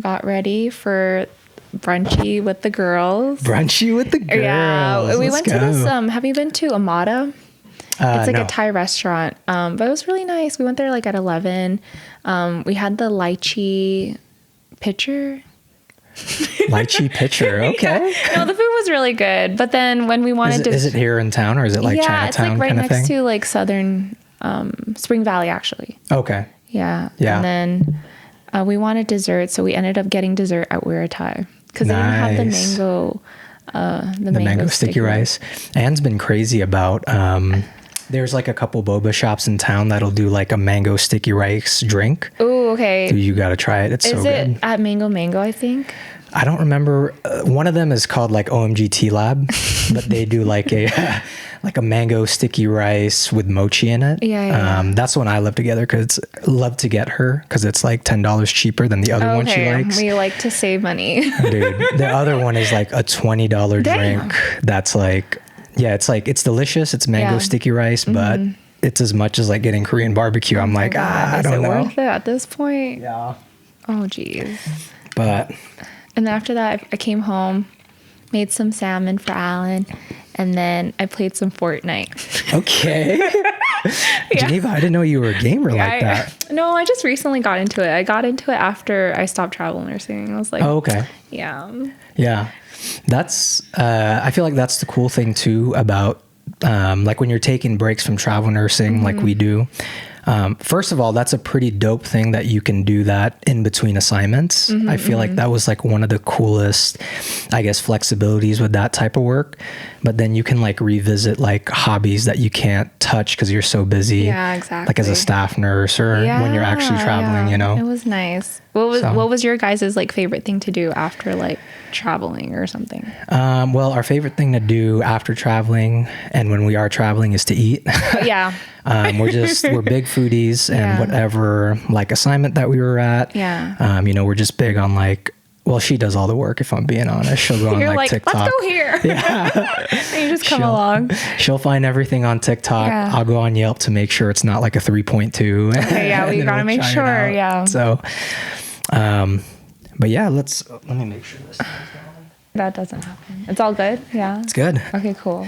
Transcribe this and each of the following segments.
got ready for brunchie with the girls. Brunchie with the girls. Yeah, we went to this. Have you been to Amada? It's like no. a Thai restaurant, but it was really nice. We went there like at 11. We had the lychee pitcher. Lychee pitcher, okay. Yeah. No, the food was really good. But then when we wanted is it here in town or is it like Chinatown? Yeah, it's like right kind of next thing? to like Southern Spring Valley, actually. Okay. Yeah. Yeah. And then we wanted dessert, so we ended up getting dessert at Weir Thai because they didn't have the mango. The mango sticky rice. Anne's been crazy about. There's like a couple boba shops in town that'll do like a mango sticky rice drink. Oh, okay. So you got to try it. It's so good. Is it at Mango, I think? I don't remember. One of them is called like OMG Tea Lab, but they do like a like a mango sticky rice with mochi in it. Yeah. That's the one I love to get her because it's like $10 cheaper than the other one she likes. We like to save money. Dude, the other one is like a $20 drink. That's like, yeah, it's delicious. It's mango sticky rice, but it's as much as like getting Korean barbecue. I'm like, I don't know. Is it worth it at this point? Yeah. Oh, geez. But. And then after that, I came home, made some salmon for Alan, and then I played some Fortnite. Okay. Geneva, I didn't know you were a gamer like that. No, I just recently got into it. I got into it after I stopped travel nursing. I was like, oh, okay. Yeah. Yeah. That's, I feel like that's the cool thing too about, like when you're taking breaks from travel nursing, like we do. First of all, that's a pretty dope thing that you can do that in between assignments. I feel like that was like one of the coolest, I guess, flexibilities with that type of work. But then you can like revisit like hobbies that you can't touch because you're so busy. Yeah, exactly. Like as a staff nurse or when you're actually traveling, you know? It was nice. What was your guys' like favorite thing to do after like traveling or something? Well, our favorite thing to do after traveling and when we are traveling is to eat. Yeah. We're big foodies and whatever like assignment that we were at. Yeah. You know, we're just big on like, well, she does all the work if I'm being honest. She'll go on like TikTok. Let's go here. Yeah. And you just come along. She'll find everything on TikTok. Yeah. I'll go on Yelp to make sure it's not like a 3.2. Okay, yeah, we gotta make sure. Yeah. So, but yeah, let me make sure this. That doesn't happen. It's all good. Yeah. It's good. Okay, cool.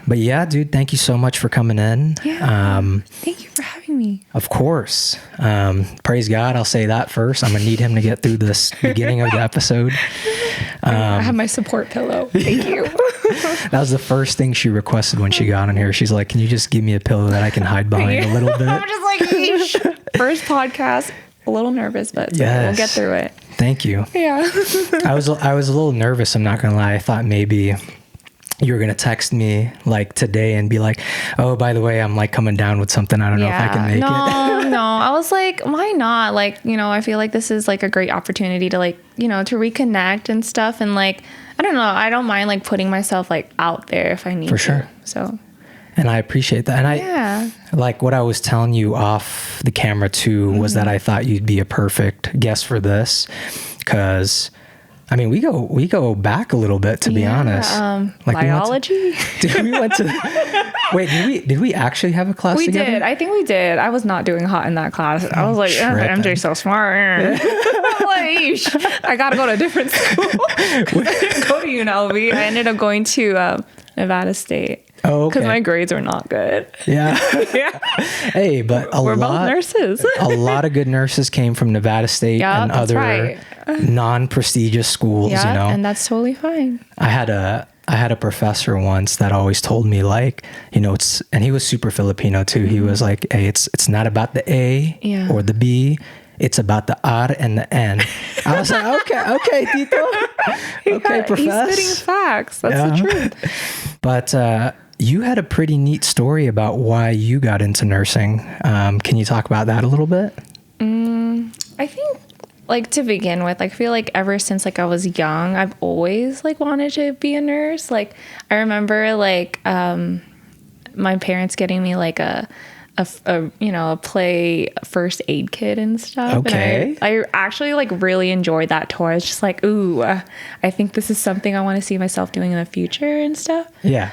But yeah, dude, thank you so much for coming in. Yeah. Thank you for having me. Of course. Praise God. I'll say that first. I'm going to need him to get through this beginning of the episode. I have my support pillow. Thank you. That was the first thing she requested when she got in here. She's like, can you just give me a pillow that I can hide behind a little bit? I'm just like, eesh. First podcast, a little nervous, but we'll get through it. Thank you. Yeah. I was a little nervous. I'm not going to lie. I thought maybe you were going to text me like today and be like, oh, by the way, I'm like coming down with something. I don't know if I can make it. No. I was like, why not? Like, you know, I feel like this is like a great opportunity to like, you know, to reconnect and stuff. And like, I don't know. I don't mind like putting myself like out there if I need to. For sure. So. And I appreciate that. And I like what I was telling you off the camera too, was that I thought you'd be a perfect guest for this. 'Cause I mean, we go back a little bit, to be honest. Like biology. We went to wait, did we actually have a class together? We did. I think we did. I was not doing hot in that class. I was like, MJ's so smart. I gotta go to a different school. I didn't go to UNLV. I ended up going to Nevada State. Oh, okay. Because my grades were not good. Yeah. Yeah. Hey, but we're both nurses. A lot of good nurses came from Nevada State and other non-prestigious schools, you know. And that's totally fine. I had a professor once that always told me like, you know, and he was super Filipino too. He was like, hey, it's not about the A or the B. It's about the R and the N. I was like, okay, Tito. Okay, Professor. He's spitting facts. That's the truth. But you had a pretty neat story about why you got into nursing. Can you talk about that a little bit? I think, like, to begin with, like, I feel like ever since, like, I was young, I've always, like, wanted to be a nurse. Like, I remember, like, my parents getting me, like, a play first aid kit and stuff. Okay. And I actually like really enjoyed that tour. I was just like, ooh, I think this is something I want to see myself doing in the future and stuff. Yeah.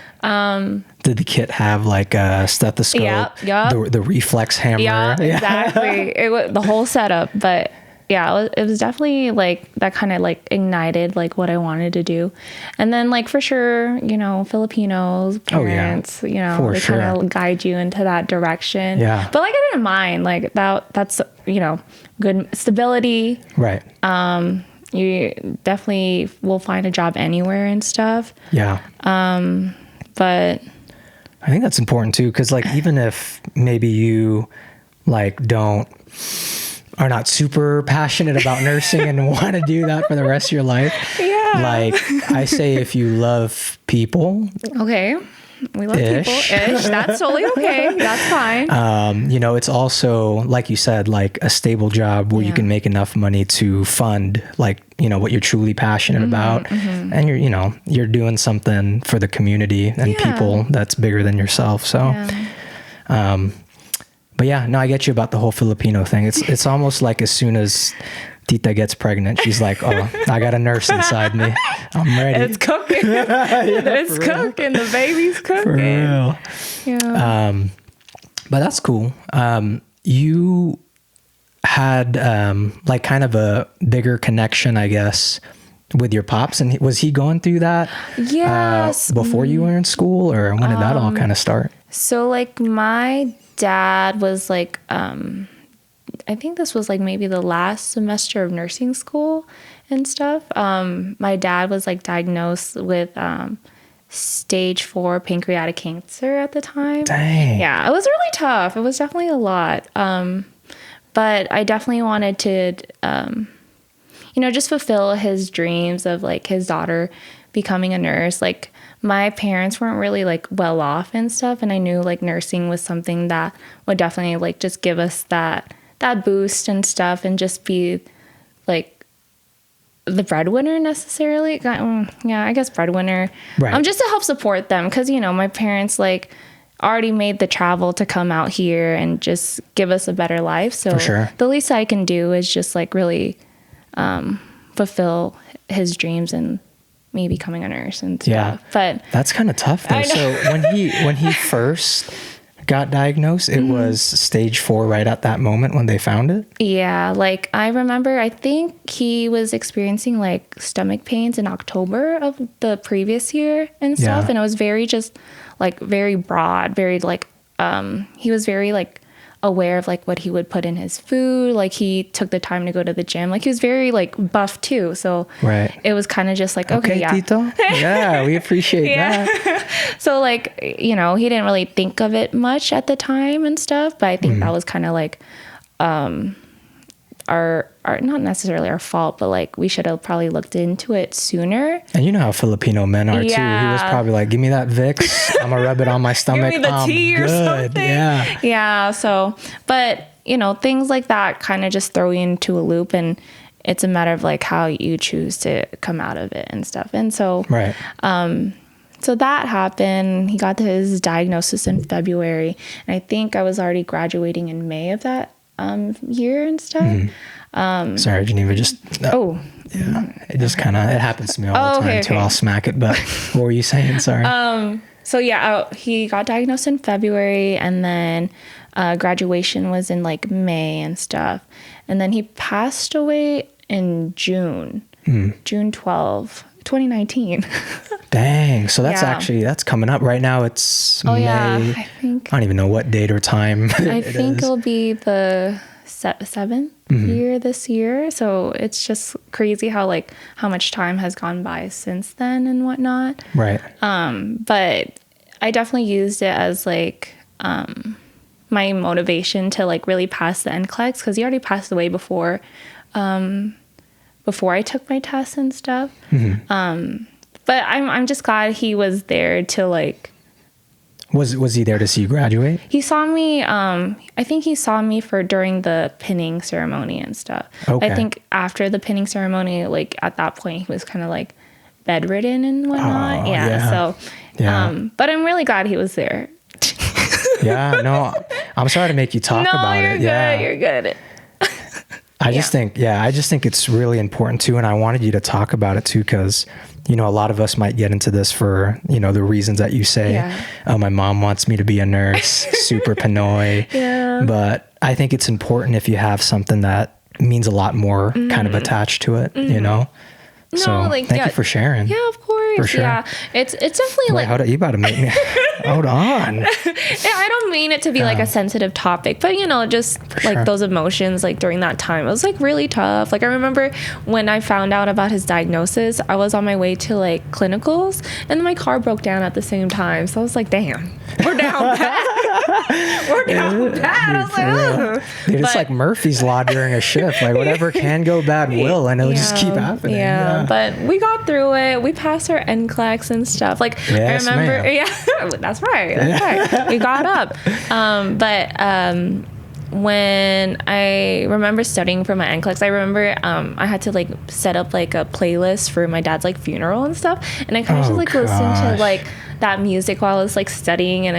Did the kit have like a stethoscope? Yeah. The reflex hammer? Yeah, exactly. It was the whole setup, but it was definitely like that kind of like ignited like what I wanted to do. And then like for sure, you know, Filipinos, parents, you know, For they sure. kind of guide you into that direction. Yeah. But like I didn't mind like that's, you know, good stability. Right. You definitely will find a job anywhere and stuff. Yeah. But I think that's important too, because like even if maybe you like are not super passionate about nursing and want to do that for the rest of your life, like I say, if you love people, okay, we love people ish, that's totally okay, that's fine. you know, it's also like you said, like a stable job where you can make enough money to fund like, you know, what you're truly passionate about, and you're, you know, you're doing something for the community and people that's bigger than yourself. So but yeah, no, I get you about the whole Filipino thing. It's almost like as soon as Tita gets pregnant, she's like, oh, I got a nurse inside me, I'm ready. It's cooking. It's cooking. The baby's cooking. For real. Yeah. But that's cool. You had like kind of a bigger connection, I guess, with your pops, and was he going through that before you were in school, or when did that all kind of start? So like my dad was like I think this was like maybe the last semester of nursing school and stuff. My dad was like diagnosed with stage 4 pancreatic cancer at the time. Dang. Yeah, it was really tough. It was definitely a lot. But I definitely wanted to, you know, just fulfill his dreams of like his daughter becoming a nurse. Like my parents weren't really like well off and stuff. And I knew like nursing was something that would definitely like just give us that boost and stuff, and just be like the breadwinner necessarily. Yeah, I guess breadwinner. Right. Just to help support them. Cause you know, my parents like already made the travel to come out here and just give us a better life. So For sure. The least I can do is just like really fulfill his dreams and me becoming a nurse and stuff. Yeah. But that's kind of tough though. So when he first got diagnosed, it was stage 4 right at that moment when they found it? Yeah, like I remember, I think he was experiencing like stomach pains in October of the previous year and stuff. Yeah. And it was very just like very broad, very like, he was very like aware of like what he would put in his food. Like he took the time to go to the gym. Like he was very like buff too. So it was kind of just like, okay, yeah. Tito. Yeah, we appreciate that. So like, you know, he didn't really think of it much at the time and stuff, but I think that was kind of like, our not necessarily our fault, but like we should have probably looked into it sooner. And you know how Filipino men are too. He was probably like, give me that Vicks, I'm gonna rub it on my stomach. Give me the tea or something. Yeah. So, but you know, things like that kind of just throw you into a loop, and it's a matter of like how you choose to come out of it and stuff. And so, so that happened. He got his diagnosis in February, and I think I was already graduating in May of that year and stuff. Sorry, Geneva, just yeah, it just kind of, it happens to me all the time too. I'll smack it, but what were you saying? Sorry. So yeah, he got diagnosed in February, and then graduation was in like May and stuff, and then he passed away in June 12, 2019. Dang. So that's actually, that's coming up right now. It's May. I think, I don't even know what date or time. I think it'll be the 7th year this year. So it's just crazy how much time has gone by since then and whatnot. Right. But I definitely used it as like my motivation to like really pass the NCLEX, because he already passed away before I took my tests and stuff. But I'm just glad he was there to like. Was he there to see you graduate? He saw me. I think he saw me during the pinning ceremony and stuff. Okay. I think after the pinning ceremony, like at that point, he was kind of like bedridden and whatnot. So, but I'm really glad he was there. No, I'm sorry to make you talk about it. You're good. I just think it's really important too. And I wanted you to talk about it too, because, you know, a lot of us might get into this for, you know, the reasons that you say, my mom wants me to be a nurse, super Pinoy. But I think it's important if you have something that means a lot more kind of attached to it, you know? No, So like, thank you for sharing. Yeah, of course. For sure. Yeah. It's definitely Wait, like, hold on. You about to make me, hold on. yeah, I don't mean it to be like a sensitive topic, but you know, just like sure. those emotions, like during that time, it was like really tough. Like I remember when I found out about his diagnosis, I was on my way to like clinicals and then my car broke down at the same time. So I was like, damn, we're down bad. We're down bad. I was like, ugh. Dude, it's like Murphy's Law during a shift. Like whatever can go bad will, and it'll just keep happening. Yeah, but we got through it. We passed our NCLEX and stuff. Like yes, I remember, ma'am. yeah, that's right. That's right. We got up. When I remember studying for my NCLEX, I remember I had to like set up like a playlist for my dad's like funeral and stuff, and I kind of just like listened to like that music while I was like studying, and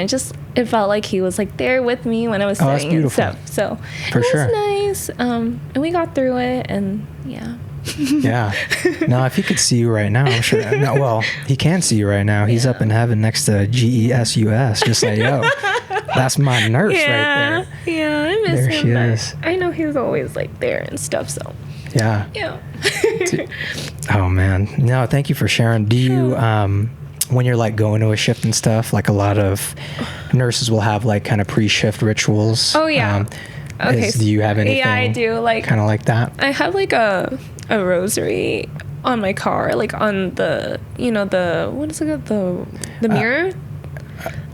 it felt like he was like there with me when I was studying and stuff. So for it sure. was nice, and we got through it, and yeah. Yeah. No, if he could see you right now, I'm sure. No, well, he can see you right now. He's up in heaven next to GESUS. Just like, yo, that's my nurse right there. Yeah, I miss there him. She is. I know he's always like there and stuff. So yeah. Yeah. Oh man. No, thank you for sharing. Do you when you're like going to a shift and stuff, like a lot of nurses will have like kind of pre-shift rituals. Oh yeah. Okay. Do you have anything? Yeah, I do. Like kind of like that. I have like a rosary on my car, like on the what is it called? The mirror.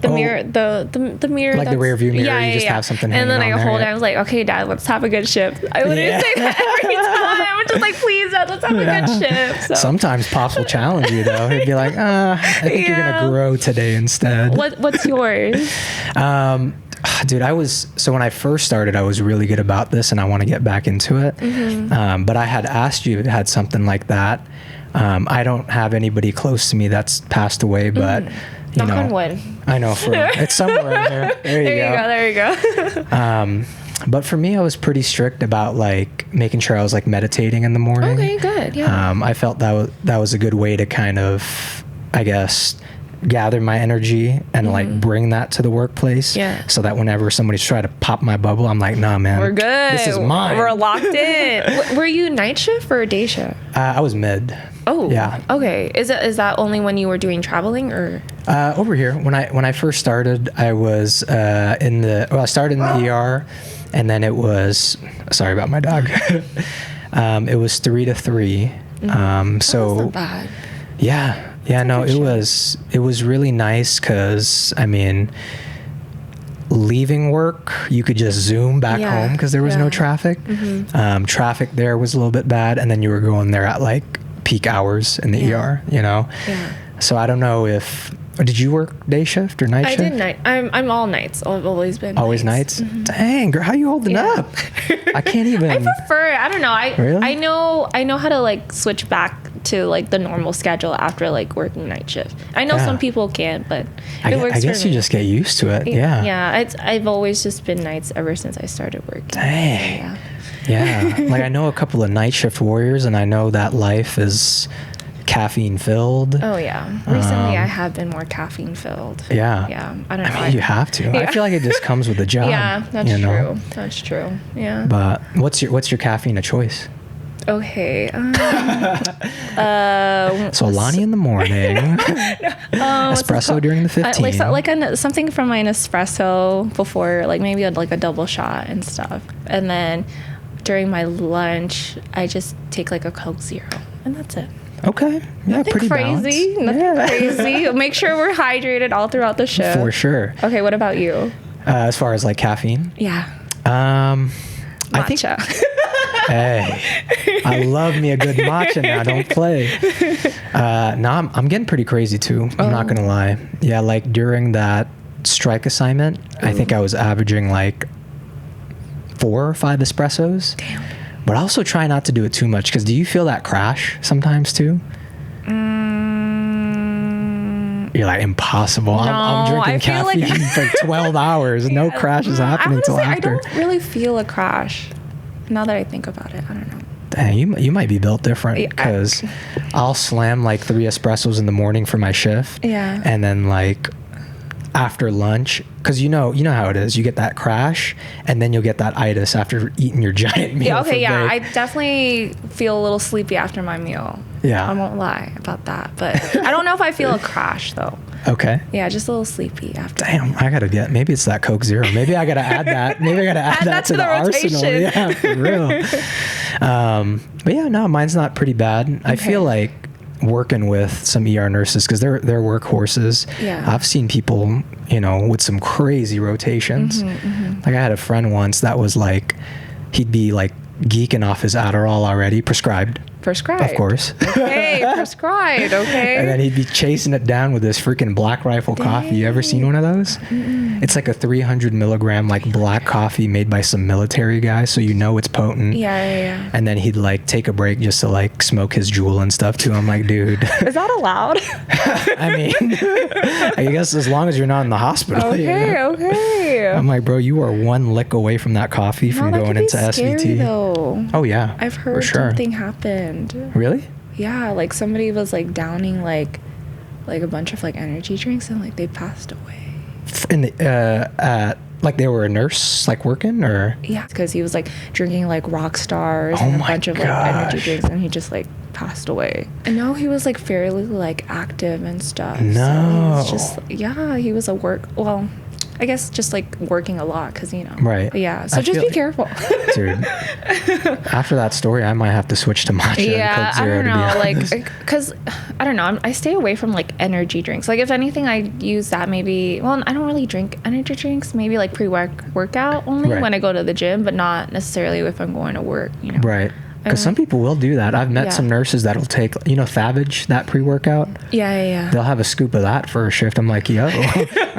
The mirror, the mirror, like the rear view mirror. Yeah, you just have something. And then I hold it. Yeah. I was like, okay, Dad, let's have a good shift. I wouldn't say that every time. I'm just like, please, Dad, let's have a good shift. So. Sometimes Pops will challenge you though. He'd be like, I think you're gonna grow today instead. What's yours? Dude, so when I first started, I was really good about this, and I want to get back into it. Mm-hmm. But I had asked you if it had something like that. I don't have anybody close to me that's passed away, but. You Knock on wood. I know. It's somewhere in there. There you go. But for me, I was pretty strict about like making sure I was like meditating in the morning. Okay, good. Yeah. I felt that was a good way to kind of, I guess, gather my energy and like bring that to the workplace. Yeah. So that whenever somebody's trying to pop my bubble, I'm like, nah, man. We're good. This is mine. We're locked in. Were you night shift or day shift? I was mid. Oh. Yeah. Okay. Is that only when you were doing traveling or? Over here, when I first started, I was I started in the ER, and then it was, sorry about my dog. It was 3 to 3. So that's not bad. Yeah. Yeah, no, it was really nice because, I mean, leaving work, you could just zoom back home because there was no traffic. Mm-hmm. Traffic there was a little bit bad, and then you were going there at like peak hours in the ER, you know? Yeah. So I don't know did you work day shift or night shift? I did night. I'm all nights. I've always been always nights? Mm-hmm. Dang, girl, how you holding up? I can't even. I prefer. I don't know. Really? I know how to like switch back to like the normal schedule after like working night shift. I know some people can't, but it works. I guess for me. You just get used to it. Yeah. Yeah. I've always just been nights ever since I started working. Dang. Yeah. Like I know a couple of night shift warriors, and I know that life is caffeine filled. Oh yeah. Recently I have been more caffeine filled. Yeah. Yeah. I don't know. I mean, you have to. Yeah. I feel like it just comes with the job. Yeah, that's true. Know? That's true. Yeah. But what's your caffeine of choice? Okay. So Lonnie in the morning. Espresso during the 15. Something from my Nespresso before, like maybe a double shot and stuff. And then during my lunch, I just take like a Coke Zero, and that's it. Okay. Yeah, nothing pretty crazy. balanced. Nothing crazy. Make sure we're hydrated all throughout the shift. For sure. Okay, what about you? As far as like caffeine? Yeah. Matcha. I think. Hey, I love me a good matcha now. Don't play. No, I'm getting pretty crazy too. I'm not gonna lie. Yeah, like during that strike assignment, I think I was averaging like 4 or 5 espressos. Damn. But I also try not to do it too much, because do you feel that crash sometimes too? You're like, impossible. No, I'm drinking caffeine for 12 hours. No crash is happening until after. I don't really feel a crash. Now that I think about it, I don't know. Dang, you might be built different, because I'll slam like 3 espressos in the morning for my shift. Yeah. And then like after lunch, because you know how it is. You get that crash, and then you'll get that itis after eating your giant meal. Yeah, okay, for yeah. break. I definitely feel a little sleepy after my meal. Yeah. I won't lie about that. But I don't know if I feel a crash, though. Okay. Yeah, just a little sleepy after. Damn, I gotta get. Maybe it's that Coke Zero. Maybe I gotta add that. Maybe I gotta add that to the arsenal. Yeah, for real. But yeah, no, mine's not pretty bad. I feel like working with some ER nurses, because they're workhorses. Yeah. I've seen people, with some crazy rotations. Like I had a friend once that was like, he'd be like geeking off his Adderall already, prescribed. Of course. Okay, prescribed, okay. And then he'd be chasing it down with this freaking Black Rifle coffee. You ever seen one of those? It's like a 300 milligram like black coffee made by some military guy, so it's potent. Yeah. And then he'd like take a break just to like smoke his jewel and stuff too. I'm like, dude. Is that allowed? I mean, I guess as long as you're not in the hospital. Okay. I'm like, bro, you are one lick away from that coffee from going into scary, SVT. Though. Oh yeah. I've heard something happened. Really? Yeah, like somebody was like downing like a bunch of like energy drinks and like they passed away. In the like they were a nurse like working, or? Yeah, because he was like drinking like rock stars and a bunch of like energy drinks, and he just like passed away. And no, he was like fairly like active and stuff. No. So he was just he was I guess just like working a lot because, Right. But yeah. So just be careful. Dude. After that story, I might have to switch to matcha. Yeah, and Coke Zero, I don't know. like, because I don't know. I stay away from like energy drinks. Like if anything, I use that maybe. Well, I don't really drink energy drinks. Maybe like pre-workout only when I go to the gym, but not necessarily if I'm going to work. Right. Because some people will do that. I've met some nurses that'll take, Favage, that pre-workout. Yeah. They'll have a scoop of that for a shift. I'm like, yo, are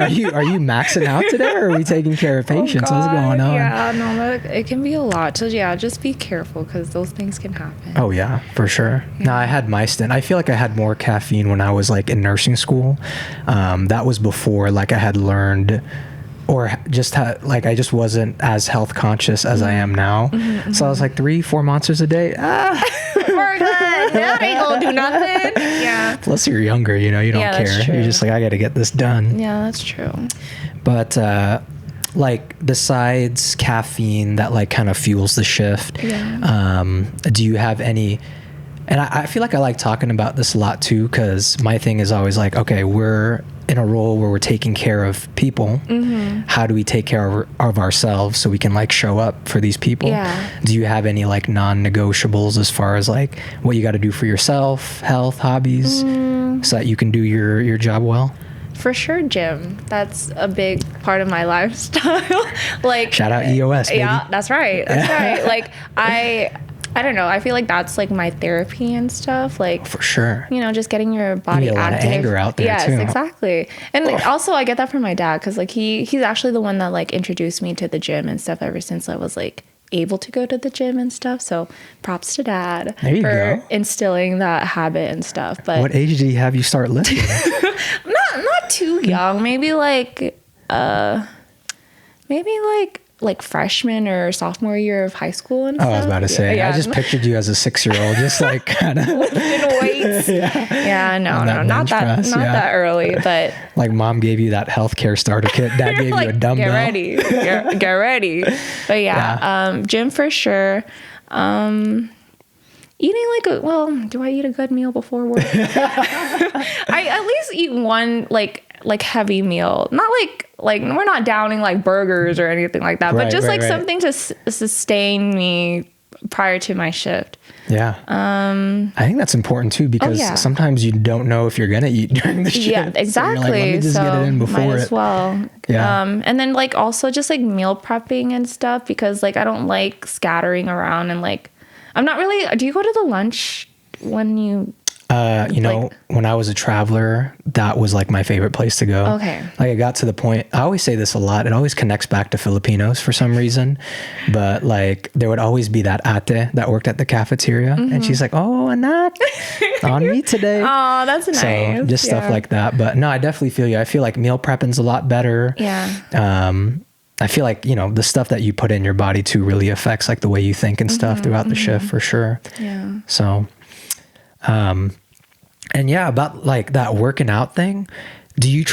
you maxing out today, or are we taking care of patients? What's going on? Yeah, no, it can be a lot. So just be careful because those things can happen. Oh yeah, for sure. Yeah. No, I had my stint. I feel like I had more caffeine when I was like in nursing school. That was before like I had learned, or just I just wasn't as health conscious as I am now. So I was like 3-4 monsters a day. We're good. That ain't gonna do nothing. Yeah. Plus you're younger, you don't care. You're just like, I got to get this done. Yeah, that's true. But like besides caffeine that like kind of fuels the shift, do you have any? And I feel like I like talking about this a lot too, because my thing is always like, okay, we're in a role where we're taking care of people. How do we take care of ourselves so we can like show up for these people? Do you have any like non-negotiables as far as like what you got to do for yourself, health, hobbies, so that you can do your job well? For sure, gym. That's a big part of my lifestyle. Like shout out EOS, baby. Yeah, that's right. Like I don't know. I feel like that's like my therapy and stuff. Like for sure. Just getting your body active. A lot of anger out there too. Yes, exactly. And like, also I get that from my dad because like he's actually the one that like introduced me to the gym and stuff ever since I was like able to go to the gym and stuff. So props to dad for instilling that habit and stuff. But what age did he have you start lifting? not too young. Maybe like freshman or sophomore year of high school and stuff. I was about to say. I just pictured you as a 6-year-old, just like kind of lifting weights. No, not that early, but like mom gave you that healthcare starter kit. Dad gave you a dumbbell. Get ready. But gym for sure. Eating do I eat a good meal before work? I at least eat one like heavy meal. Not like we're not downing like burgers or anything like that, but just something to sustain me prior to my shift. Yeah. I think that's important too, because sometimes you don't know if you're going to eat during the shift. Yeah, exactly. So you're like, let me just get it in before might as well. Yeah. And then like also just like meal prepping and stuff, because like I don't like scattering around and like I'm not really. Do you go to the lunch when you? When I was a traveler, that was like my favorite place to go. Okay. Like I got to the point, I always say this a lot. It always connects back to Filipinos for some reason. But like there would always be that ate that worked at the cafeteria. And she's like, oh, anak, on me today. Oh, that's nice. So just stuff like that. But no, I definitely feel you. I feel like meal prepping's a lot better. Yeah. I feel like, the stuff that you put in your body too really affects like the way you think and stuff throughout the shift for sure. Yeah. So, and yeah, about like that working out thing, Do you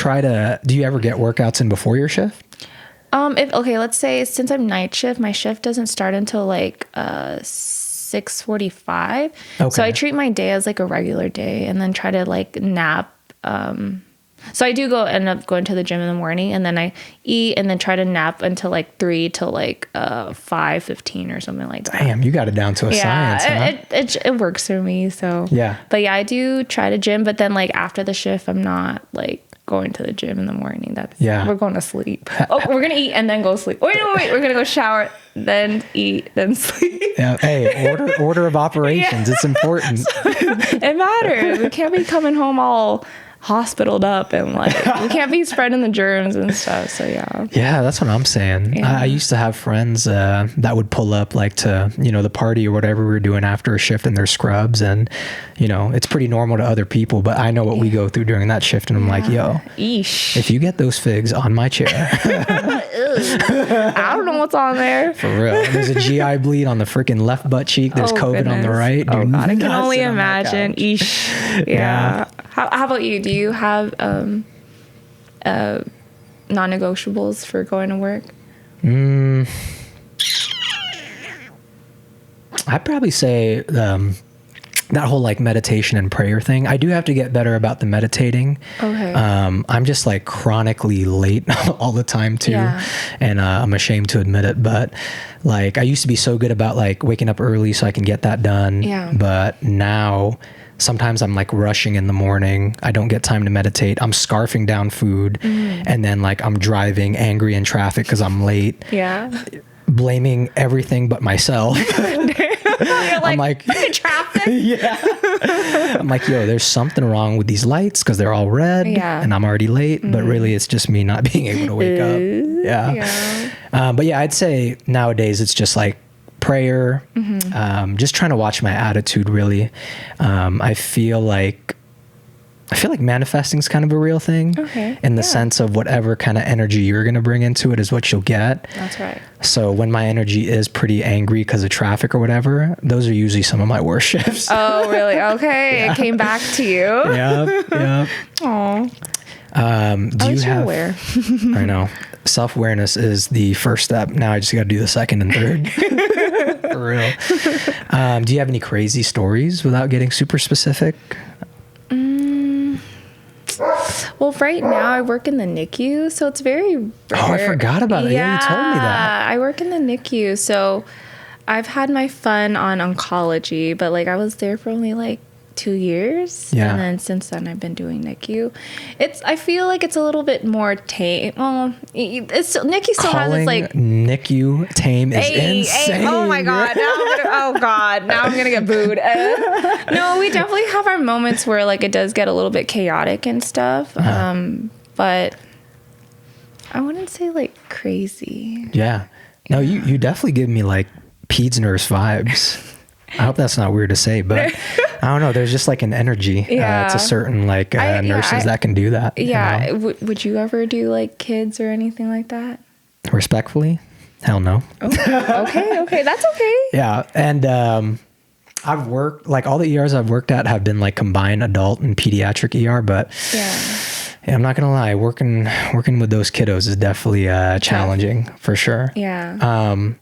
ever get workouts in before your shift? Let's say since I'm night shift, my shift doesn't start until like 6:45. Okay. So I treat my day as like a regular day and then try to like nap. So I do end up going to the gym in the morning, and then I eat and then try to nap until like 3 till like 5:15 or something like that. Damn, you got it down to a science, huh? It works for me. So yeah. But yeah, I do try to gym, but then like after the shift, I'm not like going to the gym in the morning. We're going to sleep. Oh, we're gonna eat and then go sleep. Wait, we're gonna go shower, then eat, then sleep. Yeah. Hey, order of operations. Yeah. It's important. It matters. We can't be coming home all hospitaled up and like we can't be spreading the germs and stuff. So yeah, that's what I'm saying. I used to have friends that would pull up like to the party or whatever we were doing after a shift in their scrubs, and it's pretty normal to other people, but I know what we go through during that shift, and I'm like, yo, eesh, if you get those figs on my chair, I don't know what's on there. For real. There's a GI bleed on the freaking left butt cheek, there's COVID on the right. Oh god, I can only imagine. Eesh. Yeah. How about you? Do you have non-negotiables for going to work? I'd probably say that whole like meditation and prayer thing. I do have to get better about the meditating. Okay. I'm just like chronically late all the time too. Yeah. And I'm ashamed to admit it, but like I used to be so good about like waking up early so I can get that done. Yeah. But now sometimes I'm like rushing in the morning. I don't get time to meditate. I'm scarfing down food, and then like I'm driving angry in traffic because I'm late. Yeah. Blaming everything but myself. I'm like traffic. Yeah. I'm like, yo, there's something wrong with these lights because they're all red, and I'm already late. But really, it's just me not being able to wake up. Yeah. But yeah, I'd say nowadays it's just like prayer, just trying to watch my attitude really. I feel like manifesting is kind of a real thing, in the sense of whatever kind of energy you're going to bring into it is what you'll get. That's right. So when my energy is pretty angry because of traffic or whatever, those are usually some of my worst shifts. Oh, really? Okay. Yeah. It came back to you. Yeah. Aw. Do you have aware? I know. Self-awareness is the first step. Now I just got to do the second and third. For real. Do you have any crazy stories without getting super specific? Well, right now I work in the NICU, so it's very rare. Oh, I forgot about it. Yeah, you told me that. I work in the NICU, so I've had my fun on oncology, but like I was there for only like 2 years. Yeah. And then since then I've been doing NICU. I feel like it's a little bit more tame. Well, NICU still has its like NICU tame is insane. Oh my god! Now I'm gonna get booed. No, we definitely have our moments where like it does get a little bit chaotic and stuff. But I wouldn't say like crazy. Yeah. No, you definitely give me like peds nurse vibes. I hope that's not weird to say, but I don't know. There's just like an energy to certain like nurses that can do that. Yeah. You know? Would you ever do like kids or anything like that? Respectfully, hell no. Oh, okay. That's okay. Yeah. And I've worked, like all the ERs I've worked at have been like combined adult and pediatric ER, but yeah, I'm not going to lie. Working with those kiddos is definitely challenging for sure. Yeah.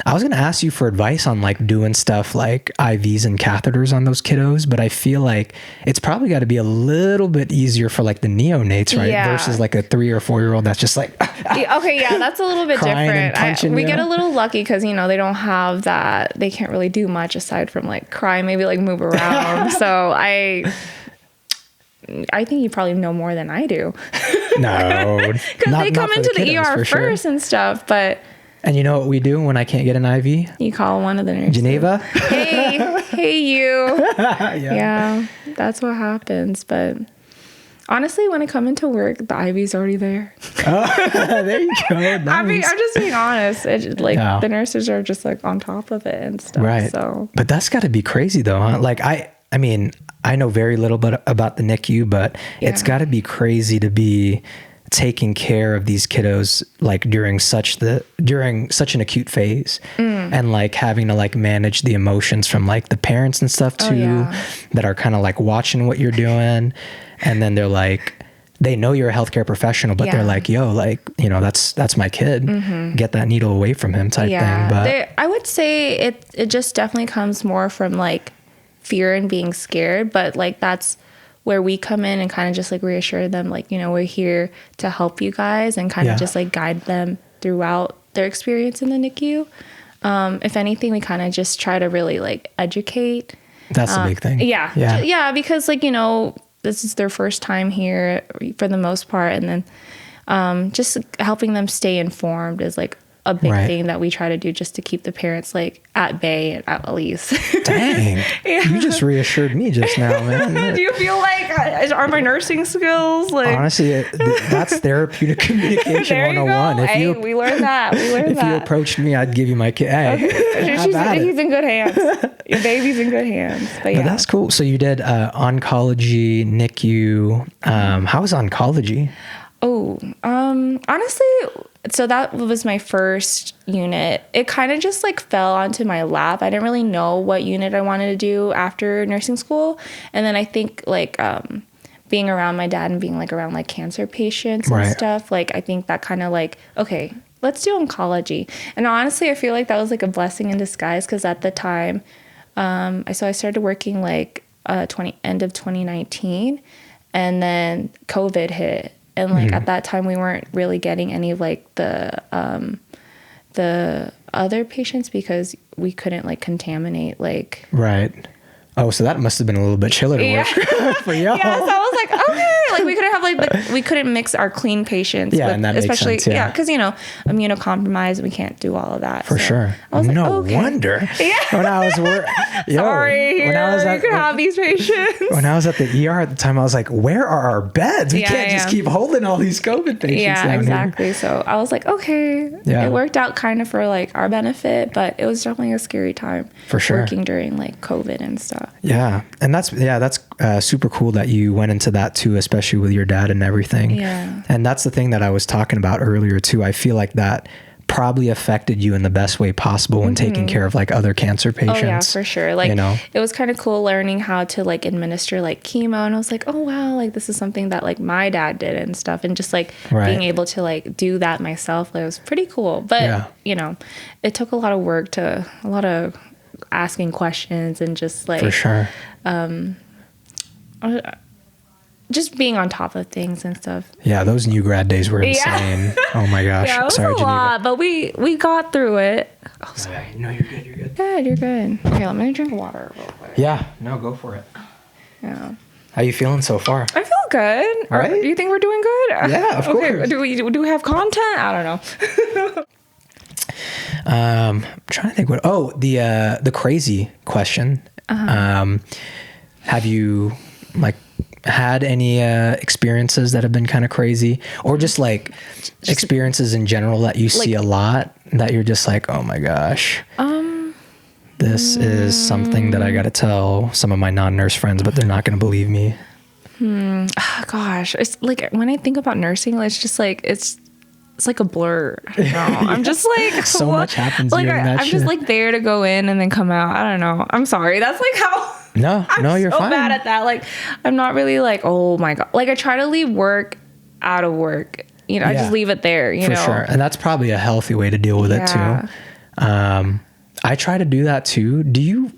I was going to ask you for advice on like doing stuff like IVs and catheters on those kiddos, but I feel like it's probably got to be a little bit easier for like the neonates, right? Yeah. Versus like a 3 or 4 year old that's just like, okay, yeah, that's a little bit different. We get a little lucky because, you know, they don't have that. They can't really do much aside from like cry, maybe like move around. So I think you probably know more than I do. No. Because they come into the ER first and stuff, but... And you know what we do when I can't get an IV? You call one of the nurses. Geneva? Hey, you. Yeah, that's what happens. But honestly, when I come into work, the IV's already there. Oh, there you go. Nice. I'm just being honest. The nurses are just like on top of it and stuff. Right. So. But that's got to be crazy though, huh? Like I mean, I know very little bit about the NICU, but it's got to be crazy to be taking care of these kiddos like during such an acute phase, and like having to like manage the emotions from like the parents and stuff too, that are kind of like watching what you're doing, and then they're like, they know you're a healthcare professional, but they're like, yo, like, you know, that's my kid. Get that needle away from him type thing. But I would say it just definitely comes more from like fear and being scared. But like, that's where we come in and kind of just like reassure them, like, you know, we're here to help you guys and kind of just like guide them throughout their experience in the NICU. If anything, we kind of just try to really like educate. That's the big thing. Yeah. Because like, you know, this is their first time here for the most part. And then just helping them stay informed is like a big thing that we try to do just to keep the parents like at bay at least. Dang. You just reassured me just now, man. Do you feel like, are my nursing skills like... Honestly, that's therapeutic communication there 101. If we learned that. If you approached me, I'd give you my kid. Hey, he's in good hands. Your baby's in good hands. But that's cool. So you did oncology, NICU. How was oncology? Oh, honestly, so that was my first unit. It kind of just like fell onto my lap. I didn't really know what unit I wanted to do after nursing school. And then I think like being around my dad and being like around like cancer patients and stuff, like I think that kind of like, okay, let's do oncology. And honestly, I feel like that was like a blessing in disguise because at the time, I started working like end of 2019 and then COVID hit. And like at that time, we weren't really getting any of like the other patients because we couldn't like contaminate like. Right. Oh, so that must have been a little bit chiller to work for y'all. Yeah, so I was like, okay, like we couldn't have like we couldn't mix our clean patients. Yeah, with, and that especially makes sense, yeah, because you know immunocompromised, we can't do all of that. For sure. I was no like, okay. wonder. Yeah. When I was sorry, when I was you could have these patients. When I was at the ER at the time, I was like, where are our beds? We can't just keep holding all these COVID patients. Yeah, exactly. Here. So I was like, okay, it worked out kind of for like our benefit, but it was definitely a scary time for sure working during like COVID and stuff. Yeah. And that's super cool that you went into that too, especially with your dad and everything. Yeah. And that's the thing that I was talking about earlier too. I feel like that probably affected you in the best way possible when taking care of like other cancer patients. Oh yeah, for sure. Like, you know, it was kind of cool learning how to like administer like chemo. And I was like, oh wow, like this is something that like my dad did and stuff. And just like being able to like do that myself, like, it was pretty cool. But you know, it took a lot of work a lot of asking questions and just like. For sure. Just being on top of things and stuff. Yeah, those new grad days were insane. Oh my gosh. Yeah, it was Sorry, a lot, but we got through it. Oh, sorry. No, you're good. You're good. Good, you're good. Okay, let me drink water real quick. Yeah, no, go for it. Yeah. How you feeling so far? I feel good. All right. Do you think we're doing good? Yeah, of course. Do we have content? I don't know. I'm trying to think what. Oh, the crazy question. Have you like had any experiences that have been kind of crazy, or just like experiences in general that you see a lot that you're just like, oh my gosh, this is something that I got to tell some of my non-nurse friends, but they're not going to believe me. Oh, gosh, it's like when I think about nursing, it's just like it's like a blur. I don't know. I'm just like so much happens. Like I'm just like there to go in and then come out. I don't know. I'm sorry. That's like how. No, you're so fine. Bad at that. Like, I'm not really like, oh my God. Like, I try to leave work out of work. You know, I just leave it there, you know. For sure. And that's probably a healthy way to deal with it too. I try to do that too.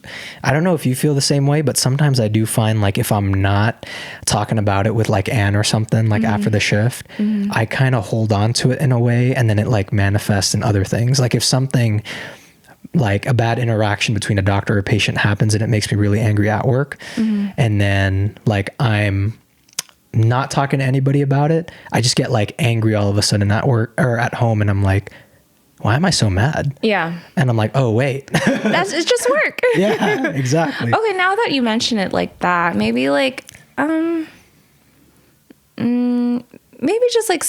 I don't know if you feel the same way, but sometimes I do find like if I'm not talking about it with like Anne or something, like after the shift, I kind of hold on to it in a way, and then it like manifests in other things. Like if something like a bad interaction between a doctor or a patient happens and it makes me really angry at work, and then like I'm not talking to anybody about it, I just get like angry all of a sudden at work or at home, and I'm like, why am I so mad? Yeah. And I'm like, oh wait, it's just work. Yeah, exactly. Okay, now that you mention it like that, maybe like maybe just like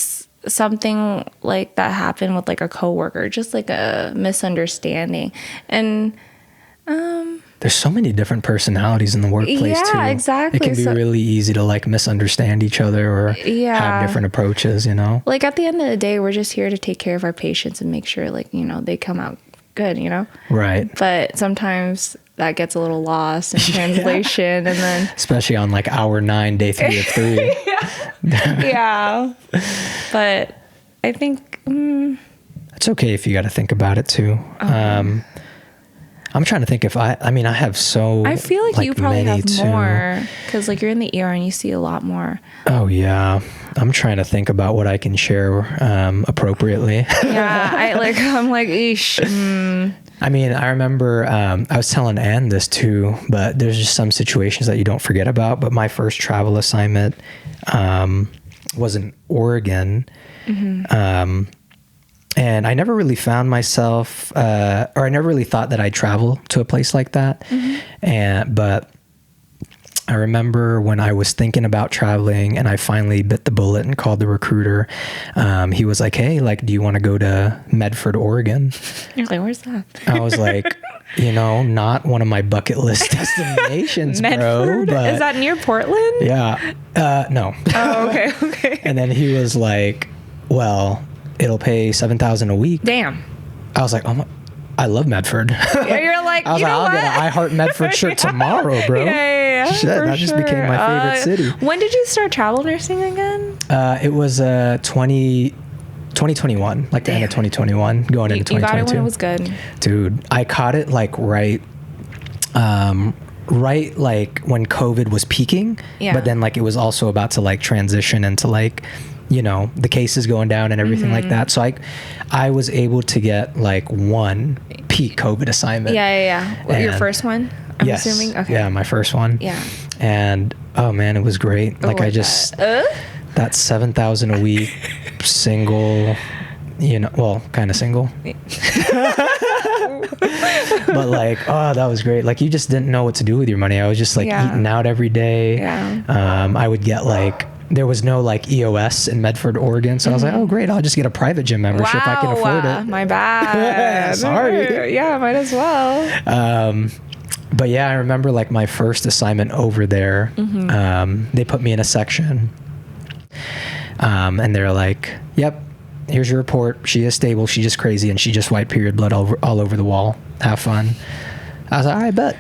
something like that happened with like a coworker, just like a misunderstanding. And there's so many different personalities in the workplace too. Yeah, exactly. It can be really easy to like misunderstand each other or have different approaches, you know? Like at the end of the day, we're just here to take care of our patients and make sure like, you know, they come out good, you know? Right. But sometimes that gets a little lost in translation. And then especially on like hour 9, day 3 of 3. Yeah. But I think it's okay if you got to think about it too. I'm trying to think if I have so. I feel like you probably have too. more because like you're in the ER and you see a lot more. Oh yeah, I'm trying to think about what I can share appropriately. Yeah, I'm like, eesh. I mean, I remember I was telling Anne this too, but there's just some situations that you don't forget about. But my first travel assignment was in Oregon. And I never really found myself, or I never really thought that I'd travel to a place like that. But I remember when I was thinking about traveling and I finally bit the bullet and called the recruiter, he was like, hey, like, do you want to go to Medford, Oregon? You're like, where's that? I was like, not one of my bucket list destinations, Medford? bro. But is that near Portland? Yeah. No. Oh, okay. And then he was like, well, it'll pay $7,000 a week. Damn. I was like, oh my, I love Medford. Yeah, you're like, I was like, I'll get an I Heart Medford shirt tomorrow, bro. Yeah. Shit, that just became my favorite city. When did you start travel nursing again? It was 2021, like the end of 2021, going into 2022. You got it when it was good. Dude, I caught it like right like when COVID was peaking. Yeah. But then like it was also about to like transition into like, the cases going down and everything like that. So I was able to get like one peak COVID assignment. Yeah. Your first one, I'm assuming? Okay. Yeah, my first one. Yeah. And oh man, it was great. Like I just, that $7,000 a week single, kind of single. But like, oh, that was great. Like you just didn't know what to do with your money. I was just like eating out every day. Yeah. I would get like, there was no like EOS in Medford, Oregon. So I was like, oh great, I'll just get a private gym membership. Wow, I can afford it. My bad. Sorry. Yeah, might as well. But yeah, I remember like my first assignment over there, they put me in a section and they're like, yep, here's your report. She is stable. She's just crazy. And she just wiped period blood all over the wall. Have fun. I was like, all right, bet.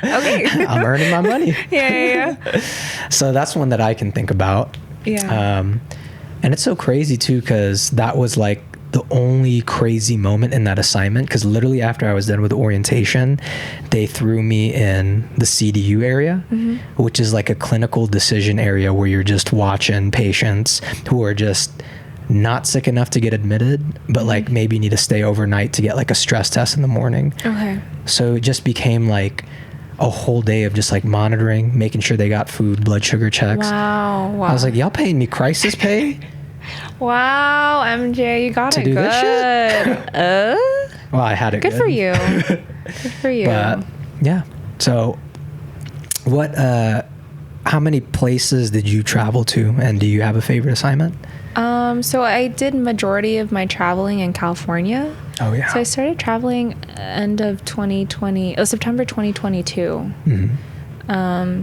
Okay. I'm earning my money. Yeah. So that's one that I can think about. Yeah. And it's so crazy too, because that was like the only crazy moment in that assignment. Because literally after I was done with orientation, they threw me in the CDU area, which is like a clinical decision area where you're just watching patients who are just not sick enough to get admitted, but like maybe need to stay overnight to get like a stress test in the morning. Okay. So it just became like a whole day of just like monitoring, making sure they got food, blood sugar checks. Wow. I was like, y'all paying me crisis pay? Wow, MJ, you got it good. This shit? Well, I had it good. Good for you. Good for you. But yeah. So how many places did you travel to, and do you have a favorite assignment? So I did majority of my traveling in California. Oh yeah. So I started traveling end of September 2022.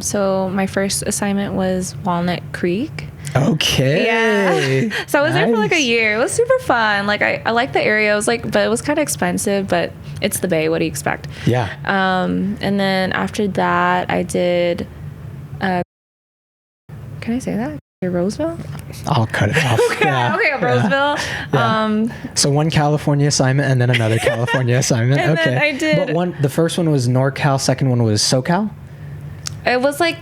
So my first assignment was Walnut Creek. Okay. Yeah. So I was there for like a year. It was super fun. Like I liked the area. It was like, but it was kind of expensive, but it's the Bay. What do you expect? Yeah. And then after that I did, can I say that? Roseville? I'll cut it off. Okay, Roseville. Yeah. So one California assignment and then another California assignment. And okay. then I did. But the first one was NorCal, second one was SoCal? It was like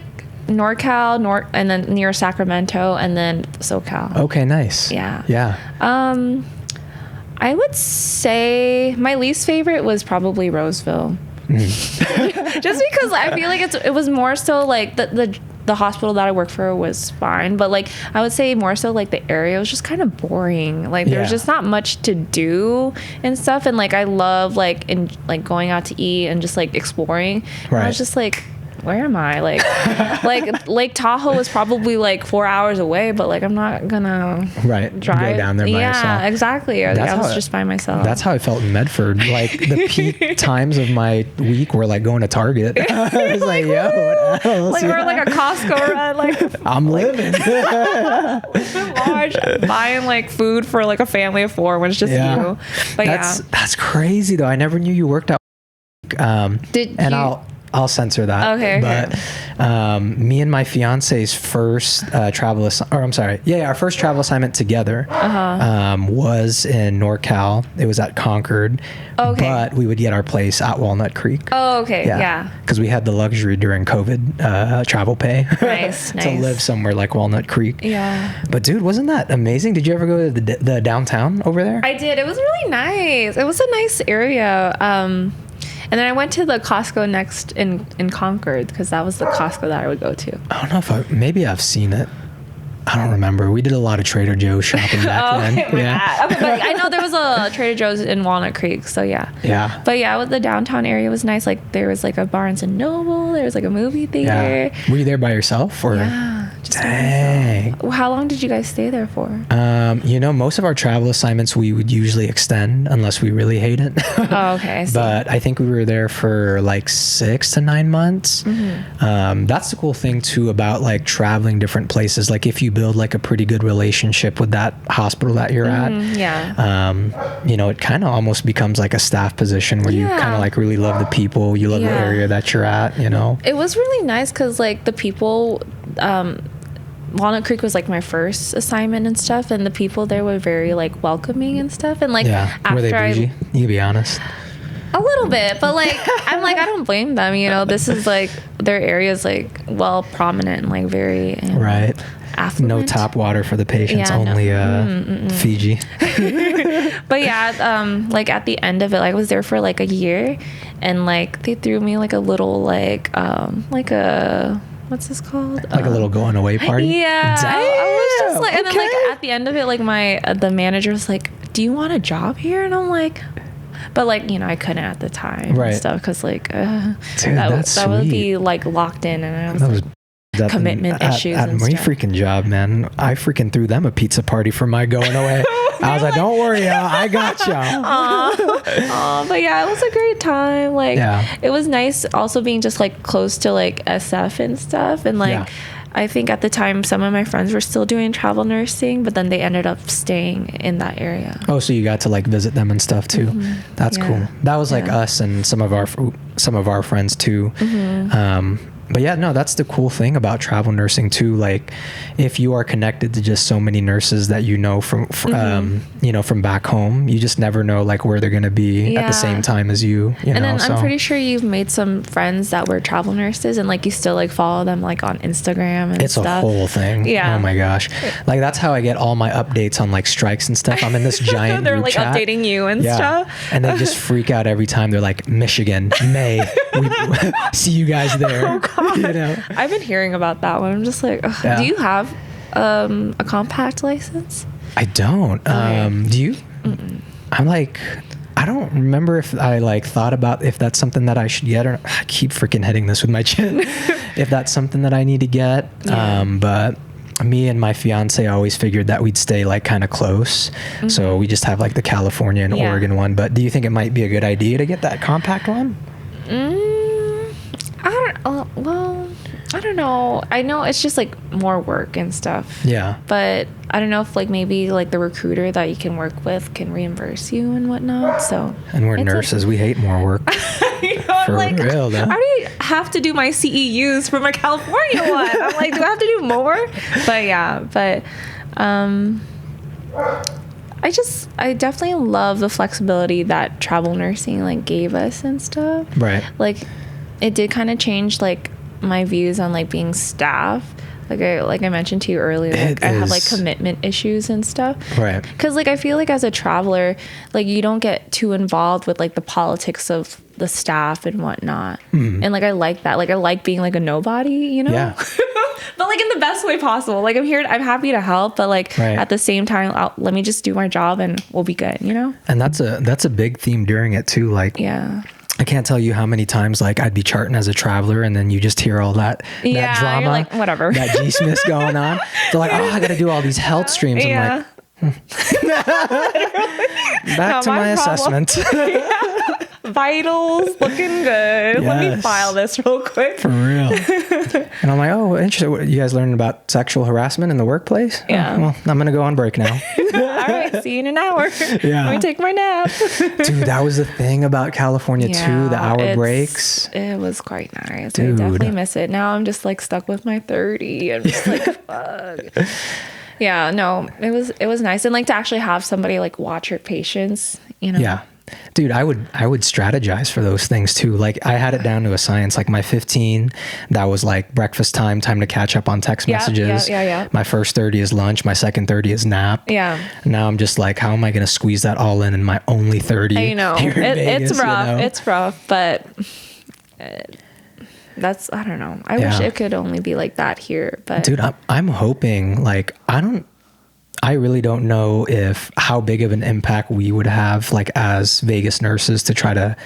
NorCal, and then near Sacramento, and then SoCal. Okay, nice. Yeah. Yeah. I would say my least favorite was probably Roseville. Just because I feel like it was more so like the hospital that I worked for was fine, but like I would say more so like the area was just kind of boring. Like there's just not much to do and stuff, and like I love like going out to eat and just like exploring. Right. I was just like, where am I? Like Lake Tahoe was probably like 4 hours away, but like I'm not gonna drive go down there by yourself. Yeah, exactly. I was just by myself. That's how I felt in Medford. Like the peak times of my week were like going to Target. I was like, yo, what else? Like we're like a Costco run. Like I'm living. Large, buying like food for like a family of 4 when it's just you. But that's crazy though. I never knew you worked out. I'll censor that. Okay. But me and my fiance's first our first travel assignment together was in NorCal. It was at Concord. Okay. But we would get our place at Walnut Creek. Oh, okay. Yeah. Because we had the luxury during COVID travel pay. Nice. To live somewhere like Walnut Creek. Yeah. But dude, wasn't that amazing? Did you ever go to the downtown over there? I did. It was really nice. It was a nice area. And then I went to the Costco next in Concord because that was the Costco that I would go to. I don't know if maybe I've seen it. I don't remember. We did a lot of Trader Joe's shopping back then. Yeah. Okay, but I know there was a Trader Joe's in Walnut Creek, so yeah. Yeah. But yeah, the downtown area was nice. Like there was like a Barnes and Noble. There was like a movie theater. Yeah. Were you there by yourself or? Yeah. Dang. How long did you guys stay there for? Most of our travel assignments we would usually extend unless we really hate it. Oh, okay. But I think we were there for like 6 to 9 months. Mm-hmm. That's the cool thing too about like traveling different places. Like if you build like a pretty good relationship with that hospital that you're at, it kind of almost becomes like a staff position where you kind of like really love the people, you love the area that you're at, It was really nice because like the people, Walnut Creek was like my first assignment and stuff, and the people there were very like welcoming and stuff. And like after were they bougie? You be honest. A little bit, but like I'm like I don't blame them. This is like their area is like well prominent and like very right. affluent. No tap water for the patients, only Fiji. But like at the end of it, like I was there for like a year, and like they threw me like a little like a. What's this called? Like a little going away party? Yeah. Damn. I was just like, and then like at the end of it, like the manager was like, "Do you want a job here?" And I'm like, but like, I couldn't at the time and stuff because like, dude, that would be like locked in, and I was commitment issues and my stuff. freaking job, man. I freaking threw them a pizza party for my going away. I was like, don't worry, y'all. I got y'all. But yeah, it was a great time. Like, it was nice also being just like close to like SF and stuff. And like, I think at the time, some of my friends were still doing travel nursing, but then they ended up staying in that area. Oh, so you got to like visit them and stuff too. Mm-hmm. That's cool. That was like us and some of our friends too. Mm-hmm. But yeah, no, that's the cool thing about travel nursing too. Like, if you are connected to just so many nurses that from back home, you just never know like where they're gonna be at the same time as you. And then I'm pretty sure you've made some friends that were travel nurses, and like you still like follow them like on Instagram and stuff. It's a whole thing. Yeah. Oh my gosh. Like that's how I get all my updates on like strikes and stuff. I'm in this giant they're group like chat. Updating you and stuff. And they just freak out every time. They're like, Michigan, May. We see you guys there. Oh, God. I've been hearing about that one. I'm just like, do you have a compact license? I don't. Okay. Do you? Mm-mm. I'm like, I don't remember if I like thought about if that's something that I should get, or I keep freaking hitting this with my chin. If that's something that I need to get. But me and my fiance always figured that we'd stay like kind of close. Mm-hmm. So we just have like the California and Oregon one. But do you think it might be a good idea to get that compact one? I don't know. I know it's just like more work and stuff. Yeah. But I don't know if like maybe like the recruiter that you can work with can reimburse you and whatnot. So. And we're nurses. We hate more work. For like, real, though. I already have to do my CEUs for my California one. I'm like, do I have to do more? But I definitely love the flexibility that travel nursing like gave us and stuff. Right. Like it did kind of change like my views on like being staff. Like I mentioned to you earlier, like I have like commitment issues and stuff. Right. Because like I feel like as a traveler, like you don't get too involved with like the politics of the staff and whatnot. Mm. And like I like that. Like I like being like a nobody, Yeah. But like in the best way possible. Like I'm happy to help, but like at the same time, let me just do my job and we'll be good, And that's a big theme during it too. Like I can't tell you how many times like I'd be charting as a traveler and then you just hear all that drama, you're like, whatever, that G-Smith going on. They're like, I got to do all these health streams. I'm like, back to my assessment. Vitals looking good. Let me Yes. file this real quick. For real. And I'm like, oh, interesting. What, you guys learning about sexual harassment in the workplace? Yeah. Oh, well, I'm going to go on break now. All right, see you in an hour. Yeah. Let me take my nap. Dude, that was the thing about California too, the hour breaks. It was quite nice. Dude. I definitely miss it. Now I'm just like stuck with my 30. I'm just like, fuck. Yeah, no, it was nice. And like to actually have somebody like watch your patients, you know? Yeah. Dude, I would strategize for those things too. Like I had it down to a science. Like my 15, that was like breakfast time to catch up on text messages. Yeah. My first 30 is lunch. My second 30 is nap. Yeah. Now I'm just like, how am I going to squeeze that all in my only 30? I know. Here in Vegas, it's rough. you know? It's rough, but that's, I don't know. I wish it could only be like that here, but dude, I'm hoping like, I really don't know how big of an impact we would have like as Vegas nurses to try to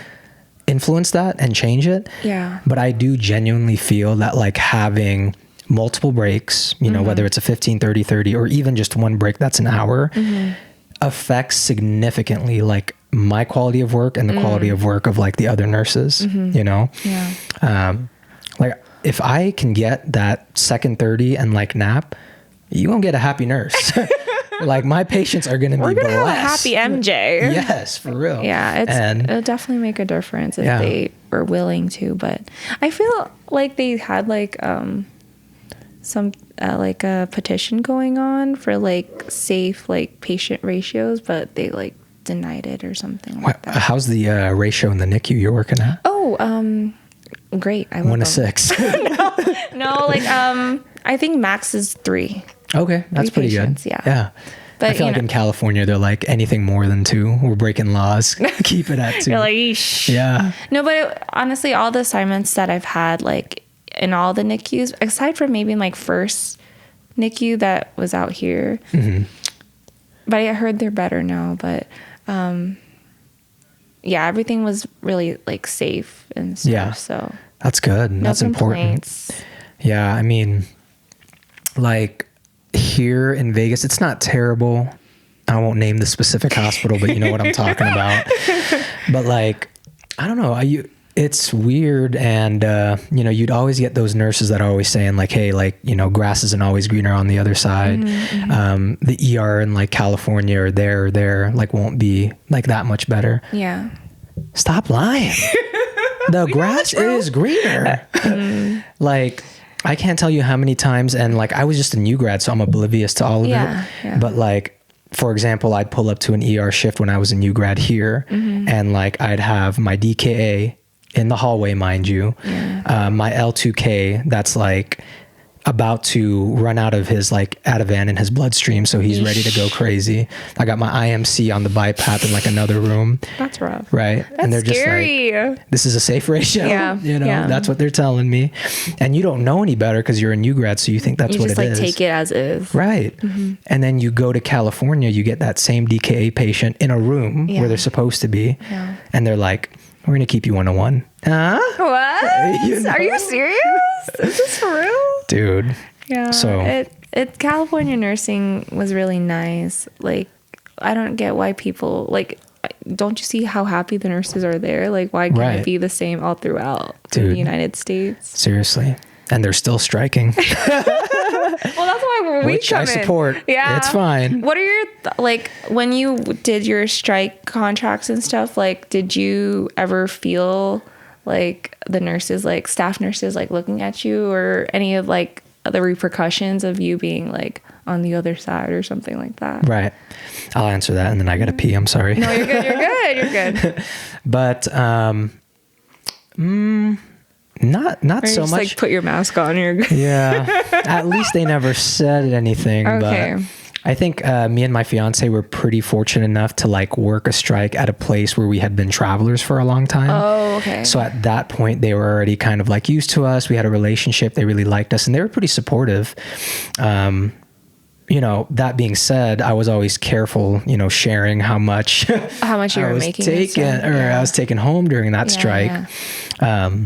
influence that and change it. Yeah. But I do genuinely feel that like having multiple breaks, you know, whether it's a 15, 30, 30, or even just one break that's an hour, affects significantly like my quality of work and the quality of work of like the other nurses, you know? Yeah. Like if I can get that second 30 and like nap, you won't get a happy nurse. Like my patients are going to be blessed. We're going to have a happy MJ. Yes, for real. Yeah, it'll definitely make a difference if they were willing to. But I feel like they had like some like a petition going on for like safe like patient ratios, but they like denied it or something like that. How's the ratio in the NICU you're working at? Oh, great. I love 1 to 6. No, like I think max is 3. Okay, that's pretty patients, good. yeah. Yeah. But I feel like in California, they're like anything more than 2. We're breaking laws. Keep it at 2. You're like, eesh. Yeah. No, but honestly, all the assignments that I've had, like in all the NICUs, aside from maybe my first NICU that was out here, but I heard they're better now. But yeah, everything was really like safe and stuff. Yeah. So that's good. no That's complaints. important. Yeah. I mean, like here in Vegas, it's not terrible. I won't name the specific hospital, but you know what I'm talking about. But like, I don't know. It's weird. And, you know, you'd always get those nurses that are always saying like, hey, like, you know, grass isn't always greener on the other side. The ER in like California or there like won't be like that much better. Yeah. Stop lying. The grass is greener. Like, I can't tell you how many times, and like I was just a new grad, so I'm oblivious to all of it. Yeah. But like, for example, I'd pull up to an ER shift when I was a new grad here, and like I'd have my DKA in the hallway, mind you, my L2K that's like about to run out of his like Ativan in his bloodstream, so he's ready to go crazy. I got my IMC on the BiPAP in like another room. That's rough. Right. That's and they're scary. Just like, this is a safe ratio. Yeah. You know, that's what they're telling me. And you don't know any better because you're a new grad, so you think that's what it is. You just like take it as is. Right. And then you go to California, you get that same DKA patient in a room where they're supposed to be. Yeah. And they're like, we're going to keep you 101. Huh? What? You know? Are you serious? Is this for real? Dude. Yeah. So California nursing was really nice. Like, I don't get why people like. Don't you see how happy the nurses are there? Like, why can't it be the same all throughout the United States? Seriously. And they're still striking. Well, that's why we Which come I support. In. Yeah, it's fine. What are your like when you did your strike contracts and stuff? Like, did you ever feel like the nurses, like staff nurses, like looking at you, or any of like the repercussions of you being like on the other side or something like that? Right. I'll answer that, and then I gotta pee. I'm sorry. No, you're good. You're good. You're good. But not so just much. Like put your mask on. You're good. Yeah. At least they never said anything. Okay. But I think me and my fiance were pretty fortunate enough to like work a strike at a place where we had been travelers for a long time. Oh, okay. So at that point, they were already kind of like used to us. We had a relationship. They really liked us, and they were pretty supportive. You know, that being said, I was always careful, you know, sharing how much you were making I was taking home during that strike. Yeah.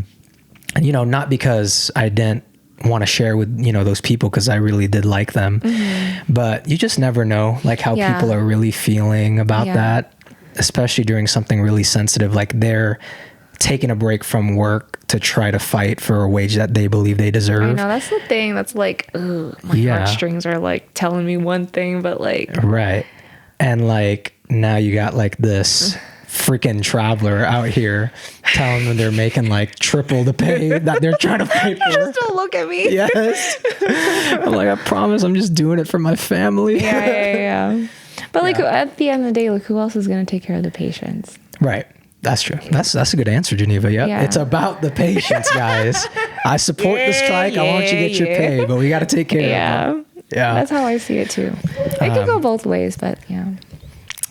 You know, not because I didn't want to share with, you know, those people, because I really did like them. But you just never know like how people are really feeling about that. especially during something really sensitive, like they're taking a break from work to try to fight for a wage that they believe they deserve. I know, that's the thing that's like, ugh, my heartstrings are like telling me one thing, but like, right. And like now you got like this freaking traveler out here telling them they're making like triple the pay that they're trying to pay for. Just don't look at me. Yes. I'm like, I promise I'm just doing it for my family. Yeah. But like at the end of the day, like who else is going to take care of the patients? Right. That's true. That's a good answer, Geneva. Yep. Yeah. It's about the patients, guys. I support the strike. I want you to get your pay, but we got to take care of them. Yeah. That's how I see it too. It could go both ways, but yeah.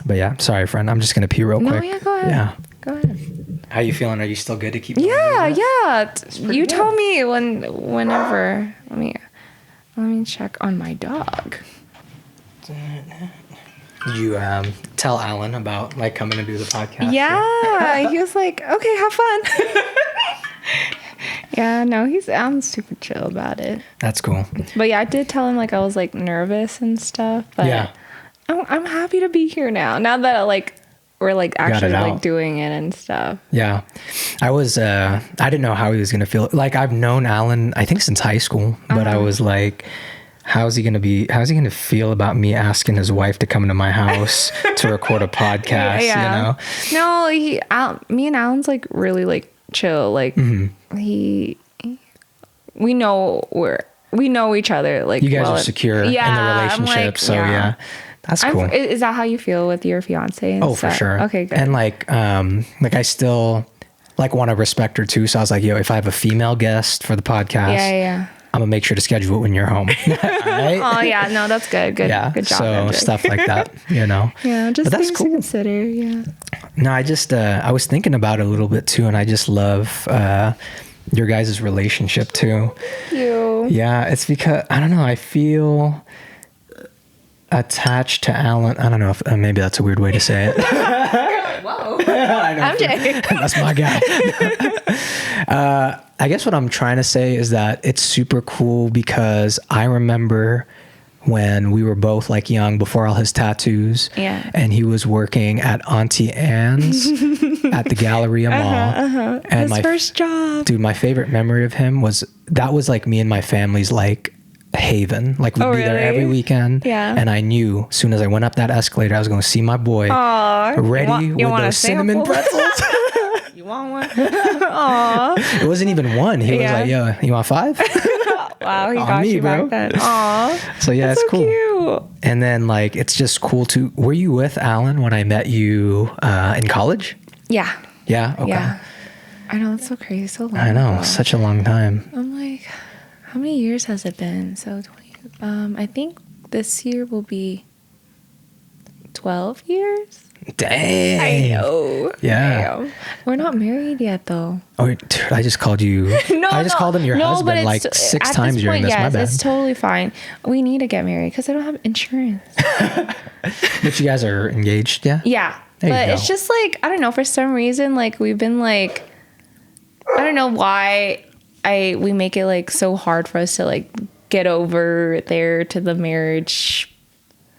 But yeah, sorry, friend. I'm just going to pee real quick. No, yeah, go ahead. Yeah. Go ahead. How you feeling? Are you still good to keep going? Yeah. You told me whenever. Let me check on my dog. You tell Alan about like coming to do the podcast? Yeah, he was like, "Okay, have fun." Yeah, no, I'm super chill about it. That's cool. But yeah, I did tell him like I was like nervous and stuff. But yeah, I'm happy to be here now. Now that we're like actually like doing it and stuff. Yeah, I didn't know how he was gonna feel. Like I've known Alan, I think since high school, but I was like, how's he going to feel about me asking his wife to come to my house to record a podcast, you know? No, me and Alan's like really like chill. Like we know each other. Like you guys are secure in the relationship. Like, so yeah, that's cool. Is that how you feel with your fiance? And stuff? For sure. Okay, good. And like I still like want to respect her too. So I was like, yo, if I have a female guest for the podcast, I'm gonna make sure to schedule it when you're home. Right? Oh yeah, no, that's good. Good job. So Andrew. Stuff like that, you know. Yeah, just but things that's cool. to consider. Yeah. No, I was thinking about it a little bit too, and I just love your guys' relationship too. Thank you. Yeah, it's because I don't know. I feel attached to Alan. I don't know if maybe that's a weird way to say it. Whoa, MJ. That's my guy. I guess what I'm trying to say is that it's super cool because I remember when we were both like young before all his tattoos, and he was working at Auntie Anne's at the Galleria Mall. And his first job. Dude, my favorite memory of him was like me and my family's like haven. Like we'd be there every weekend. Yeah. And I knew as soon as I went up that escalator, I was going to see my boy ready with those cinnamon pretzels. You want one? Aww. It wasn't even one. He was like, yo, you want 5? Wow, he got you bro. back then. Aww. So yeah, that's it's so cool. Cute. And then like, it's just cool too. Were you with Alan when I met you in college? Yeah. Yeah? Okay. Yeah. I know, it's so crazy. So long I know, ago. such a long time. I'm like, how many years has it been? So 20, I think this year will be 12 years. Dang. I know. Yeah. Damn. We're not married yet, though. Oh, dude, I just called you. I just called him your husband like 6 times during this. My bad. It's totally fine. We need to get married because I don't have insurance. But you guys are engaged, yeah? Yeah. But it's just like, I don't know, for some reason, like we've been like, I don't know why we make it like so hard for us to like get over there to the marriage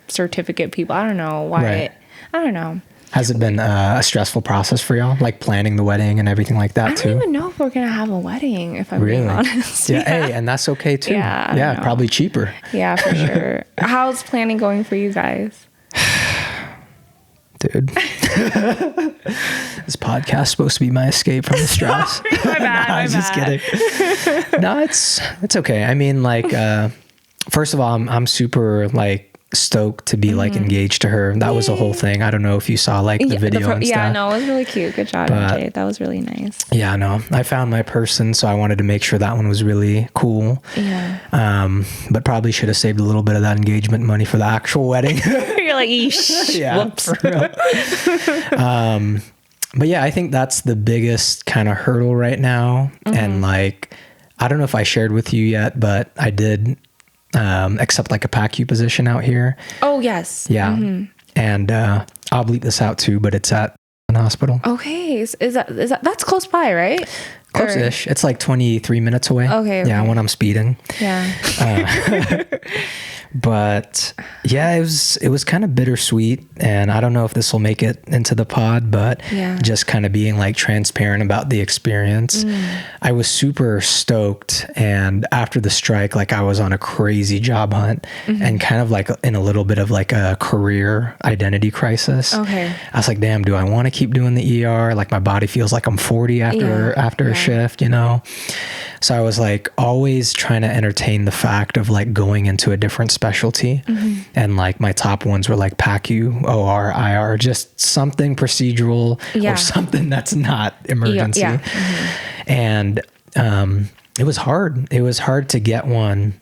certificate people. I don't know why. Right. I don't know. Has it been a stressful process for y'all, like planning the wedding and everything like that too? I don't even know if we're gonna have a wedding, if I'm being honest. Yeah. Hey, and that's okay too. Yeah, probably cheaper. Yeah, for sure. How's planning going for you guys? Dude, this podcast is supposed to be my escape from the stress. My bad. I'm just kidding. No, it's okay. I mean, like, first of all, I'm super like stoked to be like engaged to her. That was the whole thing. I don't know if you saw like the video and stuff. Yeah, no, it was really cute. Good job, MJ. That was really nice. Yeah, no, I found my person, so I wanted to make sure that one was really cool. Yeah. But probably should have saved a little bit of that engagement money for the actual wedding. You're like, eesh. Yeah. Whoops. But yeah, I think that's the biggest kind of hurdle right now. And like, I don't know if I shared with you yet, but I did accept like a PACU position out here. Oh, yes. Yeah. And I'll bleep this out too, but it's at an hospital. Okay. Is that that's close by, right? Close-ish. It's like 23 minutes away. Okay. Yeah, when I'm speeding. Yeah. But yeah, it was kind of bittersweet, and I don't know if this will make it into the pod, but just kind of being like transparent about the experience. I was super stoked, and after the strike, like I was on a crazy job hunt and kind of like in a little bit of like a career identity crisis. Okay. I was like, damn, do I want to keep doing the ER? Like my body feels like I'm 40 after a shift, you know? So I was like always trying to entertain the fact of like going into a different specialty. And like my top ones were like PACU, OR, IR, just something procedural or something that's not emergency. And it was hard. It was hard to get one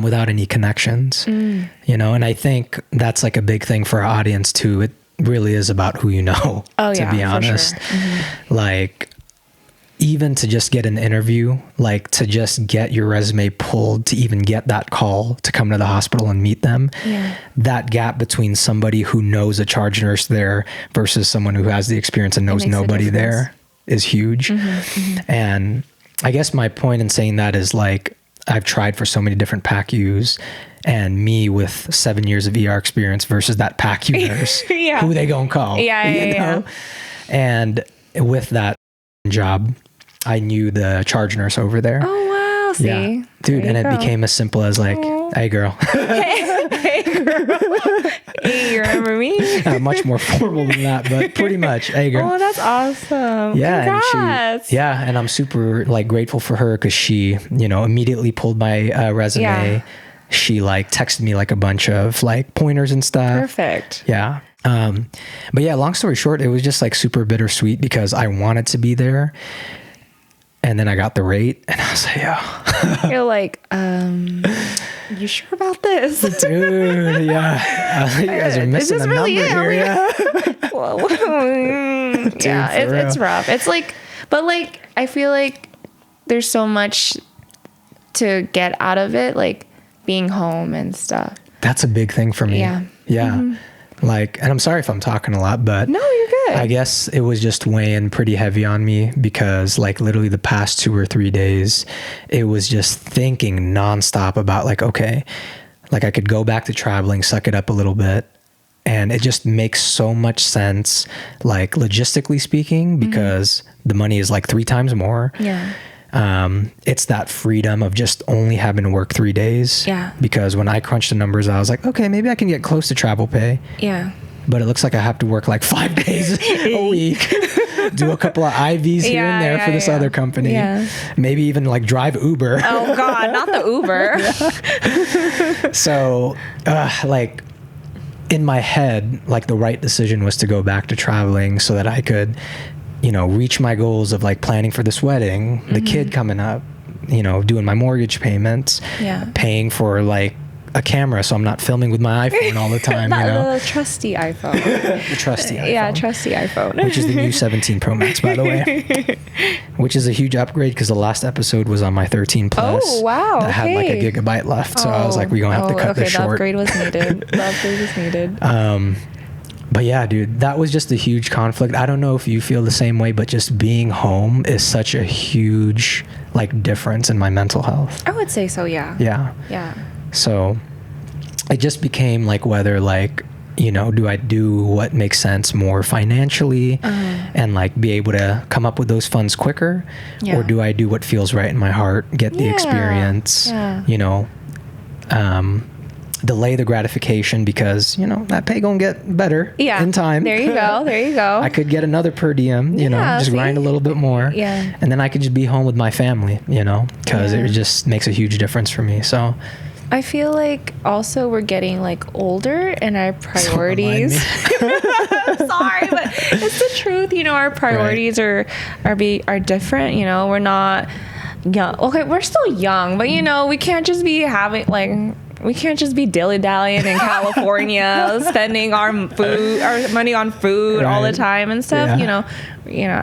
without any connections, you know? And I think that's like a big thing for our audience too. It really is about who you know, to be honest. Like, even to just get an interview, like to just get your resume pulled, to even get that call to come to the hospital and meet them, that gap between somebody who knows a charge nurse there versus someone who has the experience and knows nobody there is huge. And I guess my point in saying that is like, I've tried for so many different PACUs, and me with 7 years of ER experience versus that PACU nurse, who they gonna call? You know? And with that job, I knew the charge nurse over there. Oh wow! See, yeah, dude, and it became as simple as like, "Hey, girl." Hey, girl. Hey, you remember me? Much more formal than that, but pretty much, "Hey, girl." Oh, that's awesome! Yeah, congrats. And I'm super like grateful for her because she, you know, immediately pulled my resume. Yeah. She like texted me like a bunch of like pointers and stuff. Perfect. Yeah. But yeah, long story short, it was just like super bittersweet because I wanted to be there. And then I got the rate and I was like, yo. You're like, you sure about this? Dude, yeah. You guys are missing a number here. Yeah. Dude, yeah, it's rough. It's like, but like, I feel like there's so much to get out of it, like being home and stuff. That's a big thing for me. Yeah. Yeah. Like, and I'm sorry if I'm talking a lot, but no, you're good. I guess it was just weighing pretty heavy on me because like literally the past 2 or 3 days, it was just thinking nonstop about like, okay, like I could go back to traveling, suck it up a little bit. And it just makes so much sense, like logistically speaking, because the money is like 3 times more. Yeah. It's that freedom of just only having to work 3 days. Yeah. Because when I crunched the numbers, I was like, okay, maybe I can get close to travel pay. Yeah. But it looks like I have to work like 5 days a week, do a couple of IVs here and there for this other company. Yeah. Maybe even like drive Uber. Oh God, not the Uber. So, like in my head, like the right decision was to go back to traveling so that I could, you know, reach my goals of like planning for this wedding, the kid coming up, you know, doing my mortgage payments, paying for like a camera so I'm not filming with my iPhone all the time. Not you know? the trusty iPhone. The trusty iPhone. Yeah, trusty iPhone. Which is the new 17 Pro Max, by the way. Which is a huge upgrade because the last episode was on my 13 Plus. Oh, wow. That had like a gigabyte left. So I was like, we're going to have to cut this short. The upgrade was needed. The upgrade was needed. But yeah, dude, that was just a huge conflict. I don't know if you feel the same way, but just being home is such a huge like difference in my mental health. I would say so, yeah. Yeah. Yeah. So it just became like whether like, you know, do I do what makes sense more financially and like be able to come up with those funds quicker? Yeah. Or do I do what feels right in my heart, get the experience, you know, delay the gratification because, you know, that pay gonna get better in time. There you go. There you go. I could get another per diem, you know, just grind a little bit more. Yeah. And then I could just be home with my family, you know, because it just makes a huge difference for me. So I feel like also we're getting like older and our priorities. Sorry, but it's the truth. You know, our priorities are different. You know, we're not young. Okay, we're still young, but you know, we can't just be having like. We can't just be dilly-dallying in California, spending our money on food all the time and stuff. Yeah. You know,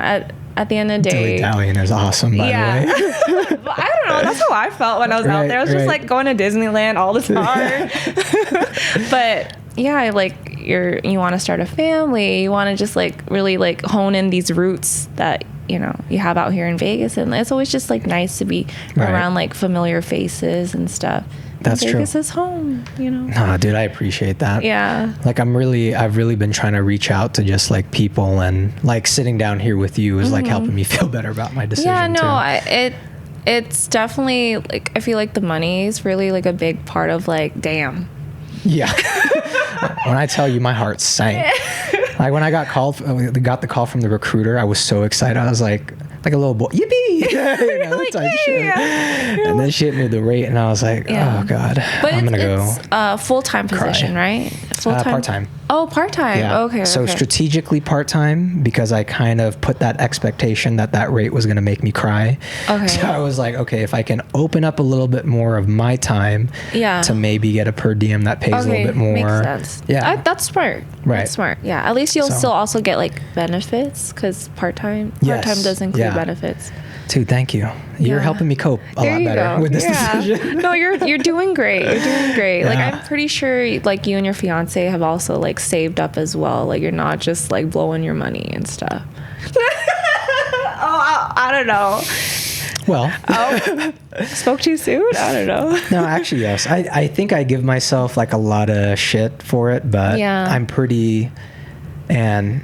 at the end of the day, dilly-dallying is awesome. By the way, but I don't know. That's how I felt when I was out there. I was just like going to Disneyland all the time. But yeah, like you want to start a family. You want to just like really like hone in these roots that you have out here in Vegas, and it's always just like nice to be around like familiar faces and stuff. That's true. Vegas is home, Nah, dude, I appreciate that. Yeah. Like I've really been trying to reach out to just like people, and like sitting down here with you is like helping me feel better about my decision. Yeah, no, too. it's definitely like, I feel like the money is really like a big part of like, damn. Yeah. When I tell you, my heart sank. Like when I got the call from the recruiter, I was so excited. I was like a little boy, yippee! Like, type shit. And then she hit me the rate, and I was like, oh god, but I'm gonna it's go. A full-time position, right? Full-time. Part-time. Oh, part-time. Yeah. Okay. So strategically part-time, because I kind of put that expectation that rate was going to make me cry. Okay. So I was like, okay, if I can open up a little bit more of my time to maybe get a per diem that pays a little bit more. Makes sense. Yeah. That's smart. Right. That's smart. Yeah. At least you'll still also get like benefits, because part-time does include benefits. Dude, thank you. You're helping me cope a lot better with this decision. No, you're doing great. You're doing great. Like I'm pretty sure like you and your fiance have also like saved up as well. Like you're not just like blowing your money and stuff. I don't know. Well, spoke too soon? I don't know. No, actually, yes. I think I give myself like a lot of shit for it, but I'm pretty, and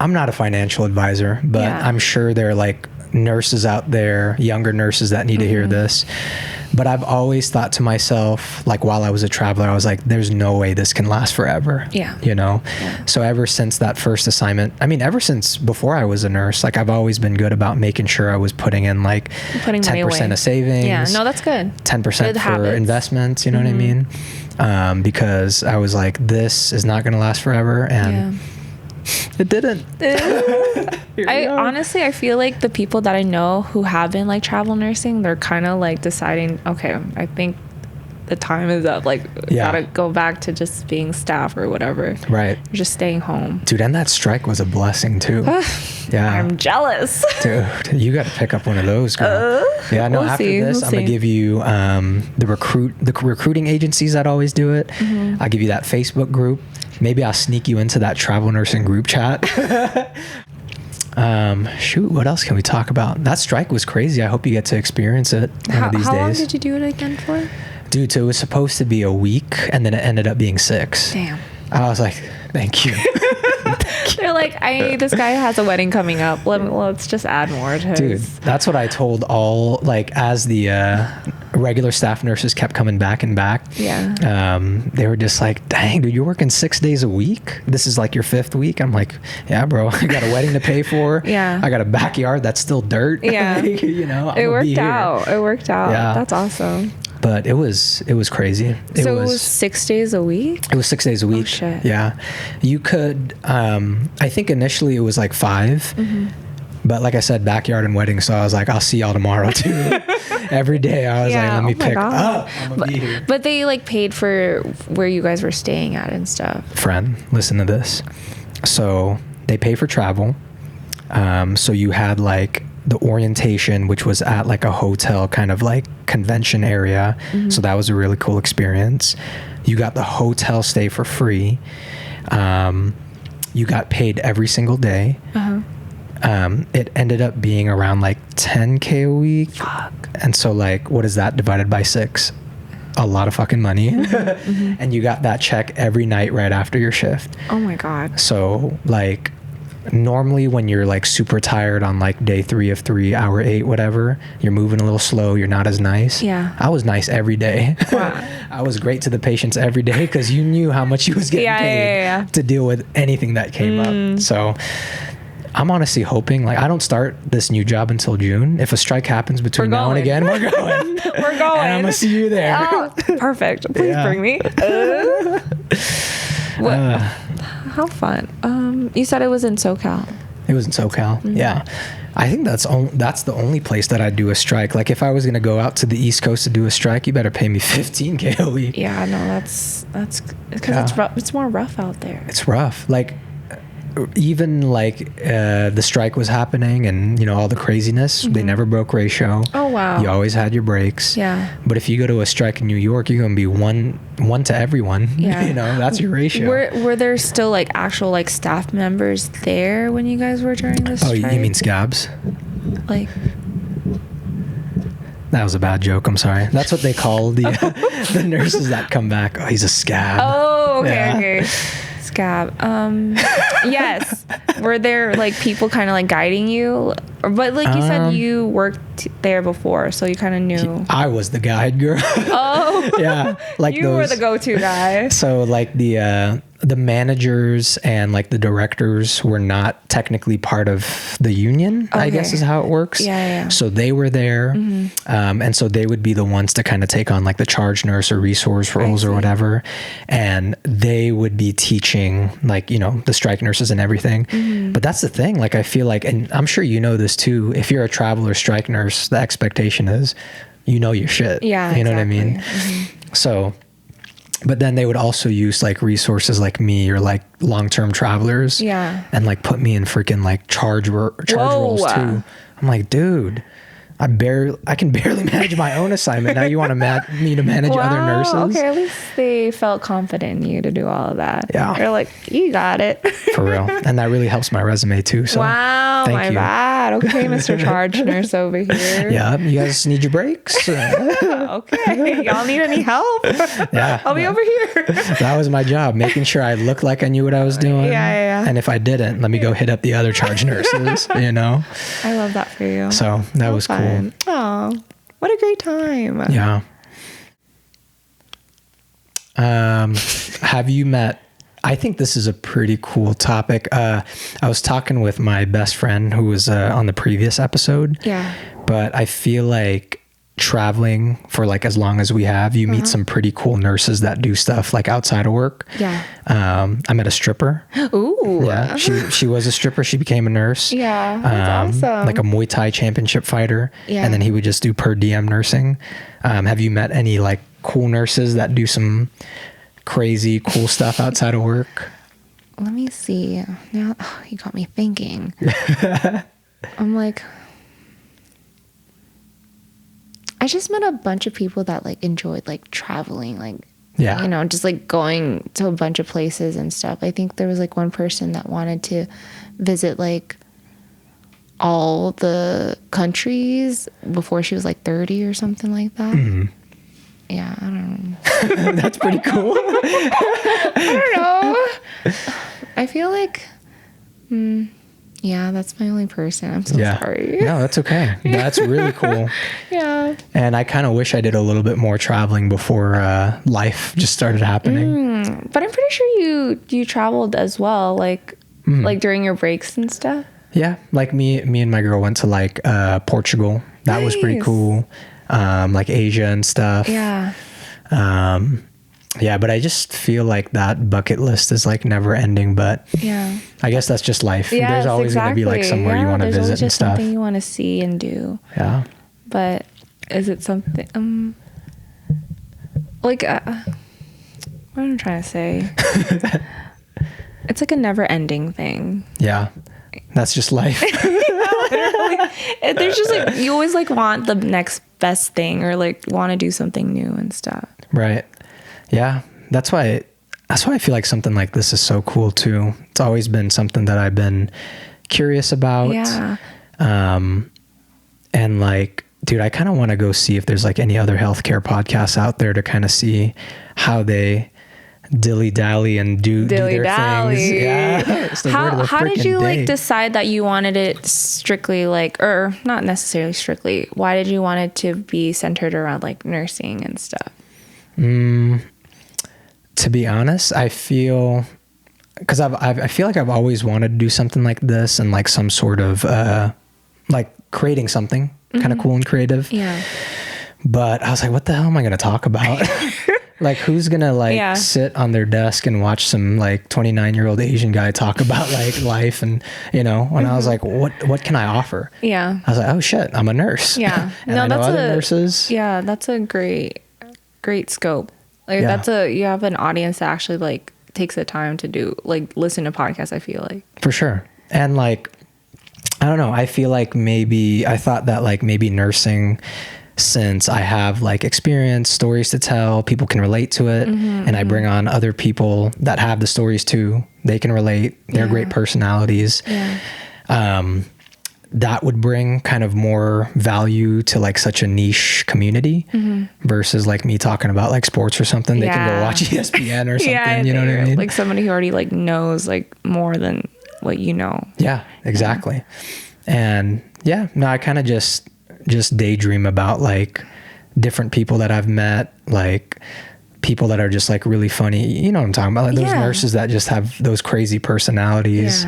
I'm not a financial advisor, but I'm sure they're like nurses out there, younger nurses that need to hear this. But I've always thought to myself, like while I was a traveler, I was like, there's no way this can last forever. Yeah. So ever since that first assignment, I mean, ever since before I was a nurse, like I've always been good about making sure I was putting in like 10% of savings. Yeah, no, that's good. 10% for investments, you know what I mean? Because I was like, this is not going to last forever. And it didn't. Honestly, I feel like the people that I know who have been like travel nursing, they're kind of like deciding, okay, I think the time is up. Like, gotta go back to just being staff or whatever. Right. Or just staying home. Dude, and that strike was a blessing too. Yeah. I'm jealous. Dude, you got to pick up one of those, girl. Yeah, no, after this, I'm going to give you the recruiting agencies that always do it. I'll give you that Facebook group. Maybe I'll sneak you into that travel nursing group chat. Shoot, what else can we talk about? That strike was crazy. I hope you get to experience it one of these days. How long did you do it again for? Dude, so it was supposed to be a week, and then it ended up being 6. Damn. I was like, thank you. They're like, this guy has a wedding coming up. Let's just add more to his. Dude, that's what I told all, like, as the regular staff nurses kept coming back and back. Yeah. They were just like, dang, dude, you're working 6 days a week? This is like your 5th week? I'm like, yeah, bro, I got a wedding to pay for. Yeah. I got a backyard that's still dirt. Yeah. It worked out. It worked out. Yeah. That's awesome. But it was crazy. It was 6 days a week? It was 6 days a week. Oh, shit. Yeah. You could, I think initially it was like 5. But like I said, backyard and wedding. So I was like, I'll see y'all tomorrow too. Every day I was like, let me pick up. I'm gonna be here. But they like paid for where you guys were staying at and stuff. Friend, listen to this. So they pay for travel. So you had like the orientation, which was at like a hotel kind of like convention area. So that was a really cool experience. You got the hotel stay for free. You got paid every single day. It ended up being around like 10K a week. Fuck. And so like, what is that divided by 6? A lot of fucking money. And you got that check every night right after your shift. Oh my God. So like, normally when you're like super tired on like day 3 of 3, hour 8, whatever, you're moving a little slow, you're not as nice. Yeah. I was nice every day. Wow. I was great to the patients every day because you knew how much you was getting paid to deal with anything that came up. So I'm honestly hoping, like, I don't start this new job until June. If a strike happens between now and again, we're going. We're going. And I'm gonna see you there. Oh, perfect. Please bring me. What? How fun. You said it was in SoCal. It was in SoCal. Yeah. I think that's the only place that I'd do a strike. Like if I was gonna go out to the East Coast to do a strike, you better pay me $15K a week. Yeah, no, that's because it's rough. It's more rough out there. It's rough. Like even like the strike was happening and, you know, all the craziness, they never broke ratio. Oh, wow. You always had your breaks. Yeah. But if you go to a strike in New York, you're going to be one to everyone. Yeah. You know, that's your ratio. Were there still like actual like staff members there when you guys were during this strike? Oh, you mean scabs? Like... That was a bad joke. I'm sorry. That's what they call the the nurses that come back. Oh, he's a scab. Oh, okay, Yeah. okay. Scab. Yes. Were there like people kind of like guiding you? But like you said, you worked there before, so you kind of knew. I was the guide girl. Oh. Yeah. Like you were the go-to guy. So like the managers and like the directors were not technically part of the union, I guess is how it works. Yeah. So they were there. And so they would be the ones to kind of take on like the charge nurse or resource roles or whatever. And they would be teaching like, you know, the strike nurses and everything. But that's the thing. Like, I feel like, and I'm sure you know this too, if you're a traveler strike nurse, the expectation is, you know, your shit. Yeah. You know what I mean? So, but then they would also use like resources like me or like long-term travelers. Yeah. And like put me in freaking like charge roles too. I'm like, dude, I can barely manage my own assignment. Now you want me to manage other nurses? Okay, at least they felt confident in you to do all of that. Yeah. They're like, you got it. For real. And that really helps my resume too. So wow, thank my you. bad. Okay, Mr. Charge Nurse over here. Yeah, you guys need your breaks? Okay, y'all need any help? Yeah. I'll be over here. That was my job, making sure I looked like I knew what I was doing. Yeah. And if I didn't, let me go hit up the other charge nurses, you know? I love that for you. So that was cool. Oh, what a great time. Yeah. Have you met, I think this is a pretty cool topic. I was talking with my best friend who was on the previous episode. Yeah. But I feel like traveling for like as long as we have, you meet some pretty cool nurses that do stuff like outside of work. Yeah. I met a stripper. Ooh. Yeah. She was a stripper. She became a nurse. Yeah. That's awesome. Like a Muay Thai championship fighter. Yeah. And then he would just do per diem nursing. Have you met any like cool nurses that do some crazy cool stuff outside of work? Let me see. Now you got me thinking. I'm like, I just met a bunch of people that like enjoyed like traveling, like, Yeah. you know, just like going to a bunch of places and stuff. I think there was like one person that wanted to visit like all the countries before she was like 30 or something like that. Yeah, I don't know. That's pretty cool. I don't know. I feel like, yeah, that's my only person. I'm so sorry. No, that's okay. That's really cool. Yeah. And I kind of wish I did a little bit more traveling before life just started happening. But I'm pretty sure you traveled as well, like during your breaks and stuff. Yeah, like me and my girl went to like Portugal. That was pretty cool. Like Asia and stuff. Yeah. Yeah, but I just feel like that bucket list is like never ending. But Yeah. I guess that's just life. Yes, There's always going to be like somewhere you want to there's always visit and just stuff. something you want to see and do. Yeah. But is it something like what am I trying to say? It's like a never-ending thing. Yeah. That's just life. Literally. There's just like you always like want the next best thing or like want to do something new and stuff. Right. Yeah. That's why I feel like something like this is so cool too. It's always been something that I've been curious about. Yeah. And like, dude, I kind of want to go see if there's like any other healthcare podcasts out there to kind of see how they dilly-dally and do their things. Yeah. It's the word of the How did freaking you day. like decide that you wanted it strictly like, or not necessarily strictly, why did you want it to be centered around like nursing and stuff? To be honest, I feel because I feel like I've always wanted to do something like this and like some sort of like creating something kind of cool and creative. Yeah. But I was like, what the hell am I going to talk about? Like, who's going to like sit on their desk and watch some like 29-year-old Asian guy talk about like life and, you know, and I was like, what can I offer? Yeah. I was like, oh shit, I'm a nurse. Yeah. And I know other nurses. Yeah. That's a great scope. Like you have an audience that actually like takes the time to do like listen to podcasts, I feel like. For sure. And like, I don't know, I feel like I thought that like maybe nursing, since I have like experience, stories to tell, people can relate to it, and I bring on other people that have the stories too. They can relate. They're great personalities. That would bring kind of more value to like such a niche community versus like me talking about like sports or something. They can go watch ESPN or something. You know what I mean? Like somebody who already like knows like more than what you know. Yeah, exactly. And yeah, no, I kind of just daydream about like different people that I've met, like people that are just like really funny. You know what I'm talking about? Like those nurses that just have those crazy personalities.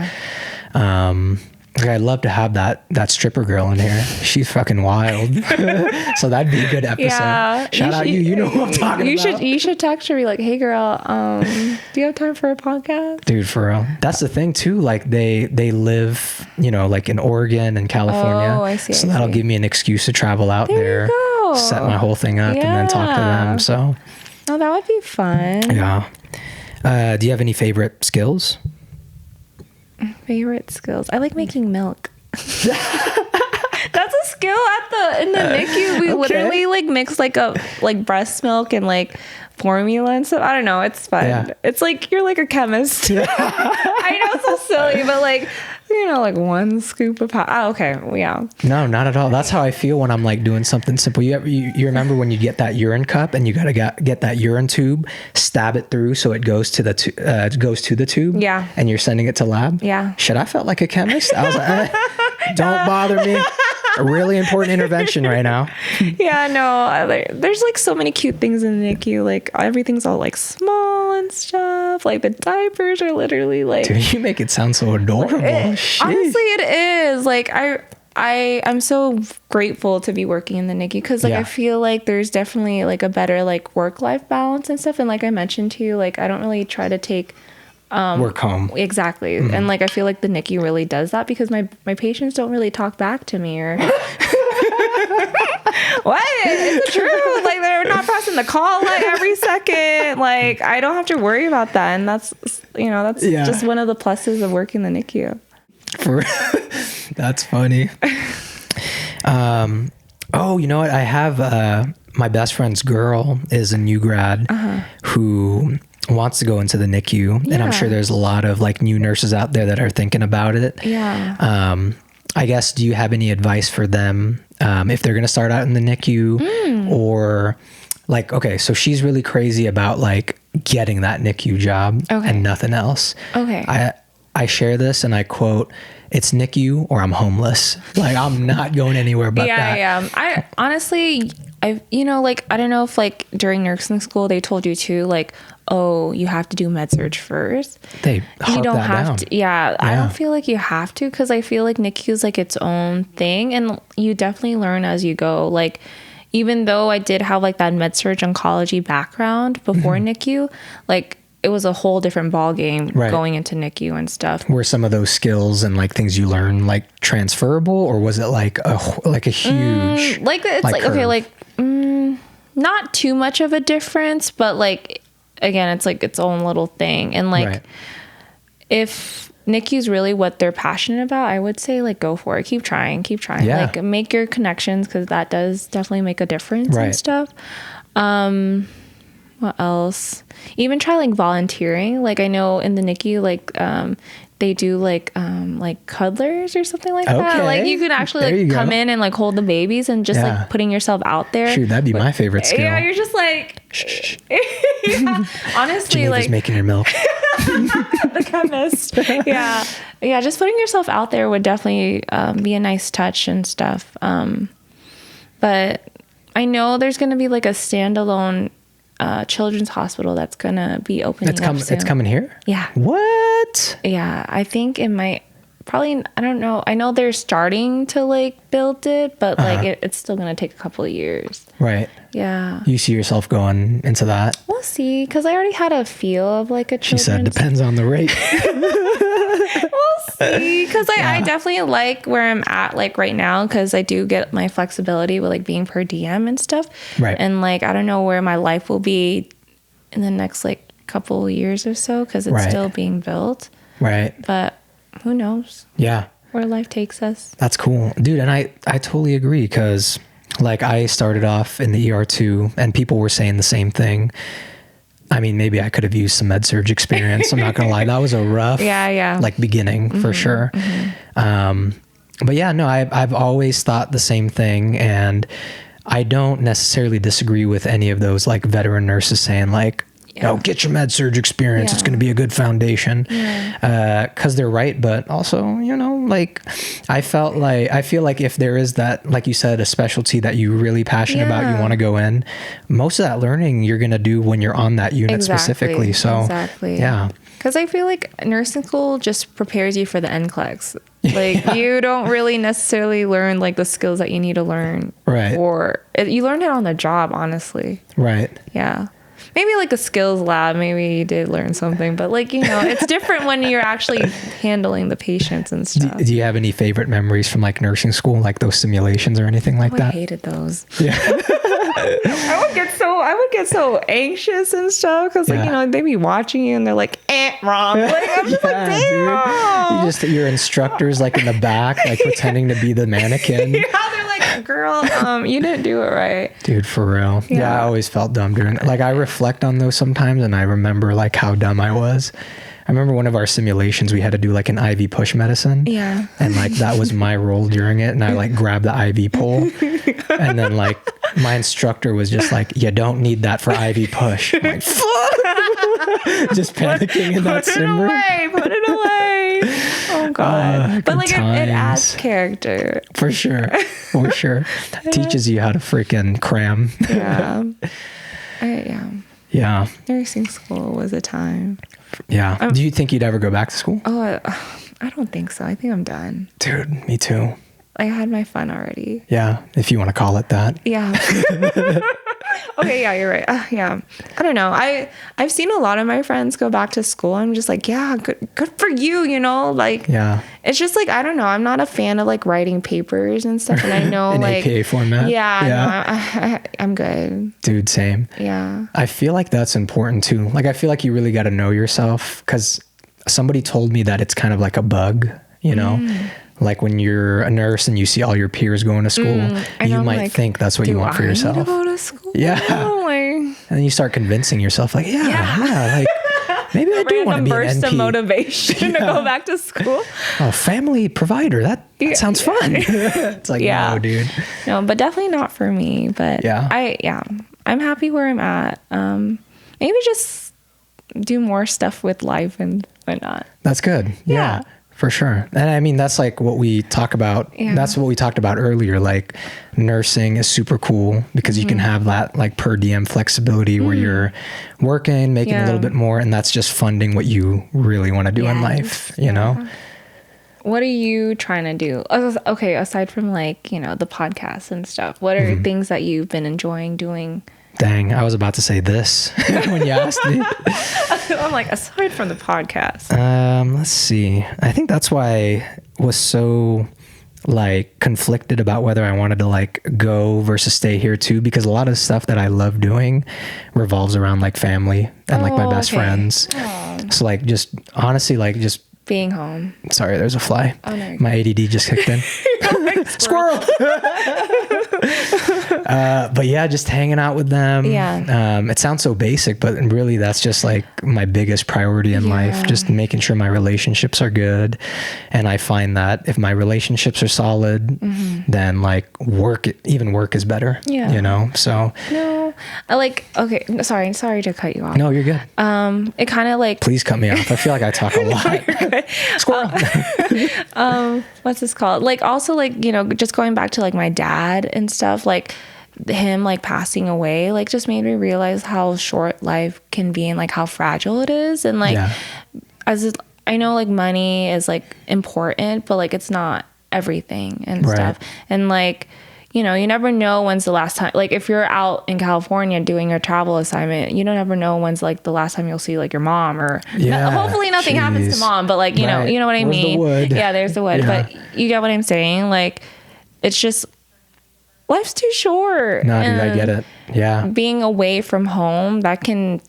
Like I'd love to have that stripper girl in here. She's fucking wild. So that'd be a good episode. Yeah. Shout out you know who I'm talking about. You should text her, be like, hey girl, do you have time for a podcast? Dude, for real. That's the thing too. Like they live, you know, like in Oregon and California. Oh, I see. So that'll give me an excuse to travel out there, set my whole thing up and then talk to them. So. Oh, that would be fun. Yeah. Do you have any favorite skills? Favorite skills. I like making milk. That's a skill in the NICU. We literally like mix like breast milk and like formula and stuff. I don't know. It's fun. Yeah. It's like you're like a chemist. I know it's so silly, but like, you know, like one scoop of powder. Oh, okay. Yeah. No, not at all. That's how I feel when I'm like doing something simple. You remember when you get that urine cup and you gotta get that urine tube, stab it through so it goes to the tube. Yeah. And you're sending it to lab. Yeah. Shit, I felt like a chemist. I was like, don't bother me. A really important intervention right now. Yeah, no, there's like so many cute things in the NICU. Like everything's all like small and stuff. Like the diapers are literally like. Dude, you make it sound so adorable. Honestly, it is. Like I'm so grateful to be working in the NICU because like I feel like there's definitely like a better like work-life balance and stuff. And like I mentioned to you, like I don't really try to take work home. Exactly. And like I feel like the NICU really does that because my patients don't really talk back to me or what? It's true. Like they're not pressing the call like every second. Like I don't have to worry about that. And that's just one of the pluses of working the NICU. That's funny. Oh, you know what? I have my best friend's girl is a new grad who wants to go into the NICU, and I'm sure there's a lot of like new nurses out there that are thinking about it. I guess, do you have any advice for them if they're going to start out in the NICU or like, okay, so she's really crazy about like getting that NICU job and nothing else. I share this and I quote, it's NICU or I'm homeless. Like I'm not going anywhere but that. Yeah. I honestly, I don't know if like during nursing school they told you too, like, oh, you have to do med surg first. You don't have to. Yeah, I don't feel like you have to because I feel like NICU is like its own thing and you definitely learn as you go. Like even though I did have like that med surg oncology background before NICU, like it was a whole different ball game going into NICU and stuff. Were some of those skills and like things you learn like transferable, or was it like a huge not too much of a difference, but like again, it's like its own little thing. And like if NICU is really what they're passionate about, I would say like go for it. Keep trying. Yeah. Like make your connections because that does definitely make a difference and stuff. What else? Even try like volunteering. Like I know in the NICU, like they do like cuddlers or something like that. Like you can actually like come in and like hold the babies and just like putting yourself out there. Shoot, that'd be my favorite skill. Yeah, you're just like honestly, Geneva's like making your milk. The chemist. Yeah. Just putting yourself out there would definitely be a nice touch and stuff. But I know there's going to be like a standalone children's hospital that's gonna be opening up soon. It's coming here? Yeah. What? Yeah, I think it might probably, I don't know. I know they're starting to like build it, but like it's still gonna take a couple of years. Right. Yeah. You see yourself going into that? We'll see, because I already had a feel of like a children's. She said depends on the rate. We'll see, because I definitely like where I'm at like right now, because I do get my flexibility with like being per diem and stuff. Right. And like I don't know where my life will be in the next like couple years or so because it's still being built. Right. But who knows? Yeah. Where life takes us. That's cool. Dude, and I totally agree because like I started off in the ER too and people were saying the same thing. I mean, maybe I could have used some med surg experience. I'm not going to lie. That was a rough like beginning for sure. But yeah, no, I've always thought the same thing. And I don't necessarily disagree with any of those like veteran nurses saying like, oh, get your med surg experience. It's going to be a good foundation. Cause they're right. But also, you know, like I feel like if there is that, like you said, a specialty that you're really passionate about, you want to go in, most of that learning you're going to do when you're on that unit specifically. So yeah. Cause I feel like nursing school just prepares you for the NCLEX. Like you don't really necessarily learn like the skills that you need to learn. Right. Or you learn it on the job, honestly. Right. Yeah. Maybe like a skills lab, maybe you did learn something, but like, you know, it's different when you're actually handling the patients and stuff. Do you have any favorite memories from like nursing school, like those simulations or anything like that? I hated those. Yeah. I would get so anxious and stuff because like, you know, they be watching you and they're like, wrong. Like, I'm just like, damn. Your instructor's like in the back, like pretending to be the mannequin. They're like, girl, you didn't do it right. Dude, for real. Yeah, I always felt dumb during it. Like I reflect on those sometimes and I remember like how dumb I was. I remember one of our simulations, we had to do like an IV push medicine. Yeah. And like that was my role during it. And I like grabbed the IV pole. And then like my instructor was just like, you don't need that for IV push. I'm like, fuck. Just panicking in that sim room. Put it away. Oh God. But like it adds character. For sure. For sure. Teaches you how to freaking cram. Yeah. Yeah. Nursing school was a time. Yeah. Do you think you'd ever go back to school? Oh, I don't think so. I think I'm done. Dude, me too. I had my fun already. Yeah, if you want to call it that. Yeah. Okay, yeah, you're right. Yeah. I don't know. I've seen a lot of my friends go back to school. I'm just like, yeah, good for you, you know? Like, yeah. It's just like, I don't know. I'm not a fan of like writing papers and stuff. And I know in like APA format. Yeah. No, I'm good. Dude, same. Yeah. I feel like that's important too. Like, I feel like you really got to know yourself because somebody told me that it's kind of like a bug, you know? Like when you're a nurse and you see all your peers going to school, you might like, think that's what you want for yourself. Need to go to school? Yeah. And then you start convincing yourself like, like maybe I do want to be an NP. Burst of motivation to go back to school. Oh, family provider. That sounds fun. It's like, no, dude. No, but definitely not for me. But I'm happy where I'm at. Maybe just do more stuff with life and whatnot. That's good. Yeah. For sure. And I mean, that's like what we talk about. Yeah. That's what we talked about earlier. Like nursing is super cool because you can have that like per diem flexibility where you're working, making a little bit more. And that's just funding what you really want to do in life, you know? What are you trying to do? Okay. Aside from like, you know, the podcast and stuff, what are things that you've been enjoying doing? Dang, I was about to say this when you asked me. I'm like, aside from the podcast. Let's see. I think that's why I was so like conflicted about whether I wanted to like go versus stay here too, because a lot of stuff that I love doing revolves around like family and like my best friends. So like just honestly, like just being home. Sorry, there's a fly. Oh, no, my ADD just kicked in. Squirrel. But yeah, just hanging out with them. Yeah. It sounds so basic, but really that's just like my biggest priority in life. Just making sure my relationships are good. And I find that if my relationships are solid, then like work is better. Yeah. You know? So no. Okay, sorry to cut you off. No, you're good. It kind of like please cut me off. I feel like I talk a lot. Squirrel. What's this called? Like also like, you know, just going back to like my dad and stuff, like him like passing away, like just made me realize how short life can be and like how fragile it is. And like, I know like money is like important, but like it's not everything and stuff. And like, you know, you never know when's the last time, like if you're out in California doing your travel assignment, you don't ever know when's like the last time you'll see like your mom or hopefully nothing happens to mom, but like, you know what I mean? Yeah, there's the wood, but you get what I'm saying? Like, it's just, life's too short. No, dude, I get it. Yeah. Being away from home, that can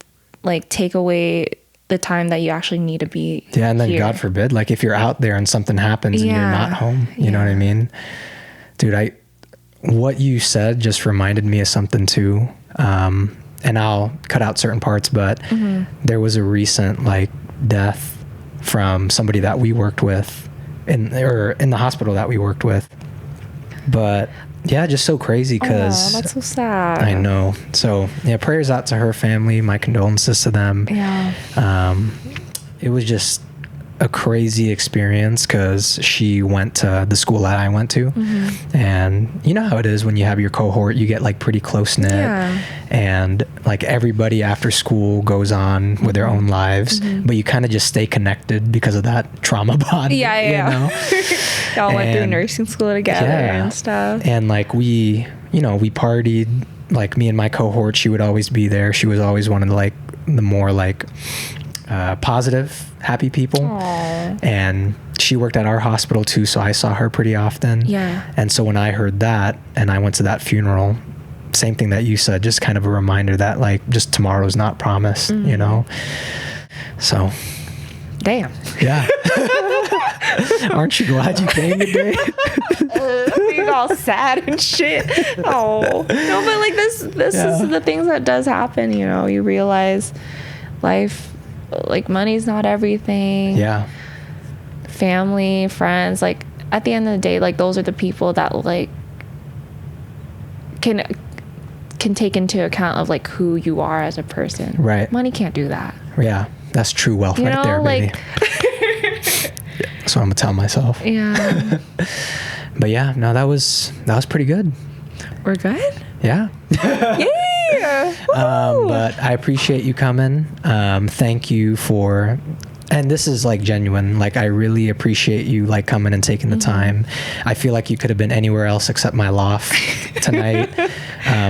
like take away the time that you actually need to be and then here. God forbid, like if you're out there and something happens and you're not home, you know what I mean? Dude, what you said just reminded me of something too. And I'll cut out certain parts, but there was a recent like death from somebody that we worked with in the hospital that we worked with. But yeah, just so crazy because that's so sad. I know. So yeah, prayers out to her family, my condolences to them. Yeah. It was just a crazy experience because she went to the school that I went to, and you know how it is when you have your cohort, you get like pretty close knit, and like everybody after school goes on with their own lives, but you kind of just stay connected because of that trauma bond. You know? Y'all went through nursing school together and stuff. And like we partied, like me and my cohort, she would always be there. She was always one of the more like positive, happy people. Aww. And she worked at our hospital too, so I saw her pretty often. And so when I heard that and I went to that funeral, same thing that you said, just kind of a reminder that like just tomorrow's not promised, you know. So damn. Yeah. Aren't you glad you came today? Being all sad and shit. Oh no, but like this is the things that does happen, you know. You realize life, like money's not everything. Family, friends, like at the end of the day, like those are the people that like can take into account of like who you are as a person. Money can't do that. That's true wealth, you right there, baby. Like that's what I'm gonna tell myself. But yeah, no, that was pretty good. We're good. Yeah. But I appreciate you coming. Thank you for, and this is like genuine, like I really appreciate you like coming and taking the time. I feel like you could have been anywhere else except my loft tonight,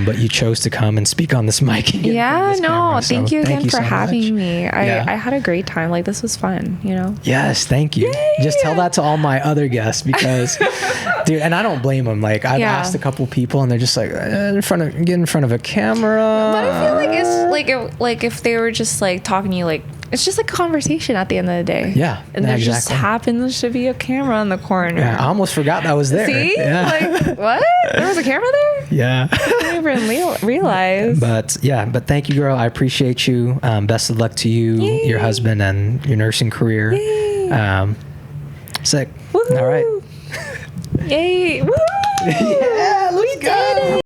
but you chose to come and speak on this mic. And thank you again for having me. I had a great time. Like this was fun, you know. Yes, thank you. Just tell that to all my other guests because dude, and I don't blame them. Like I've asked a couple people and they're just like get in front of a camera. But I feel like it's like if they were just like talking to you, like it's just like a conversation at the end of the day. And there just happens to be a camera in the corner. I almost forgot that was there. See? Like what? There was a camera there? I didn't even realize. But thank you, girl. I appreciate you. Best of luck to you, your husband, and your nursing career. Sick. Woo-hoo. All right. Yay. Woo! Yeah, let's go.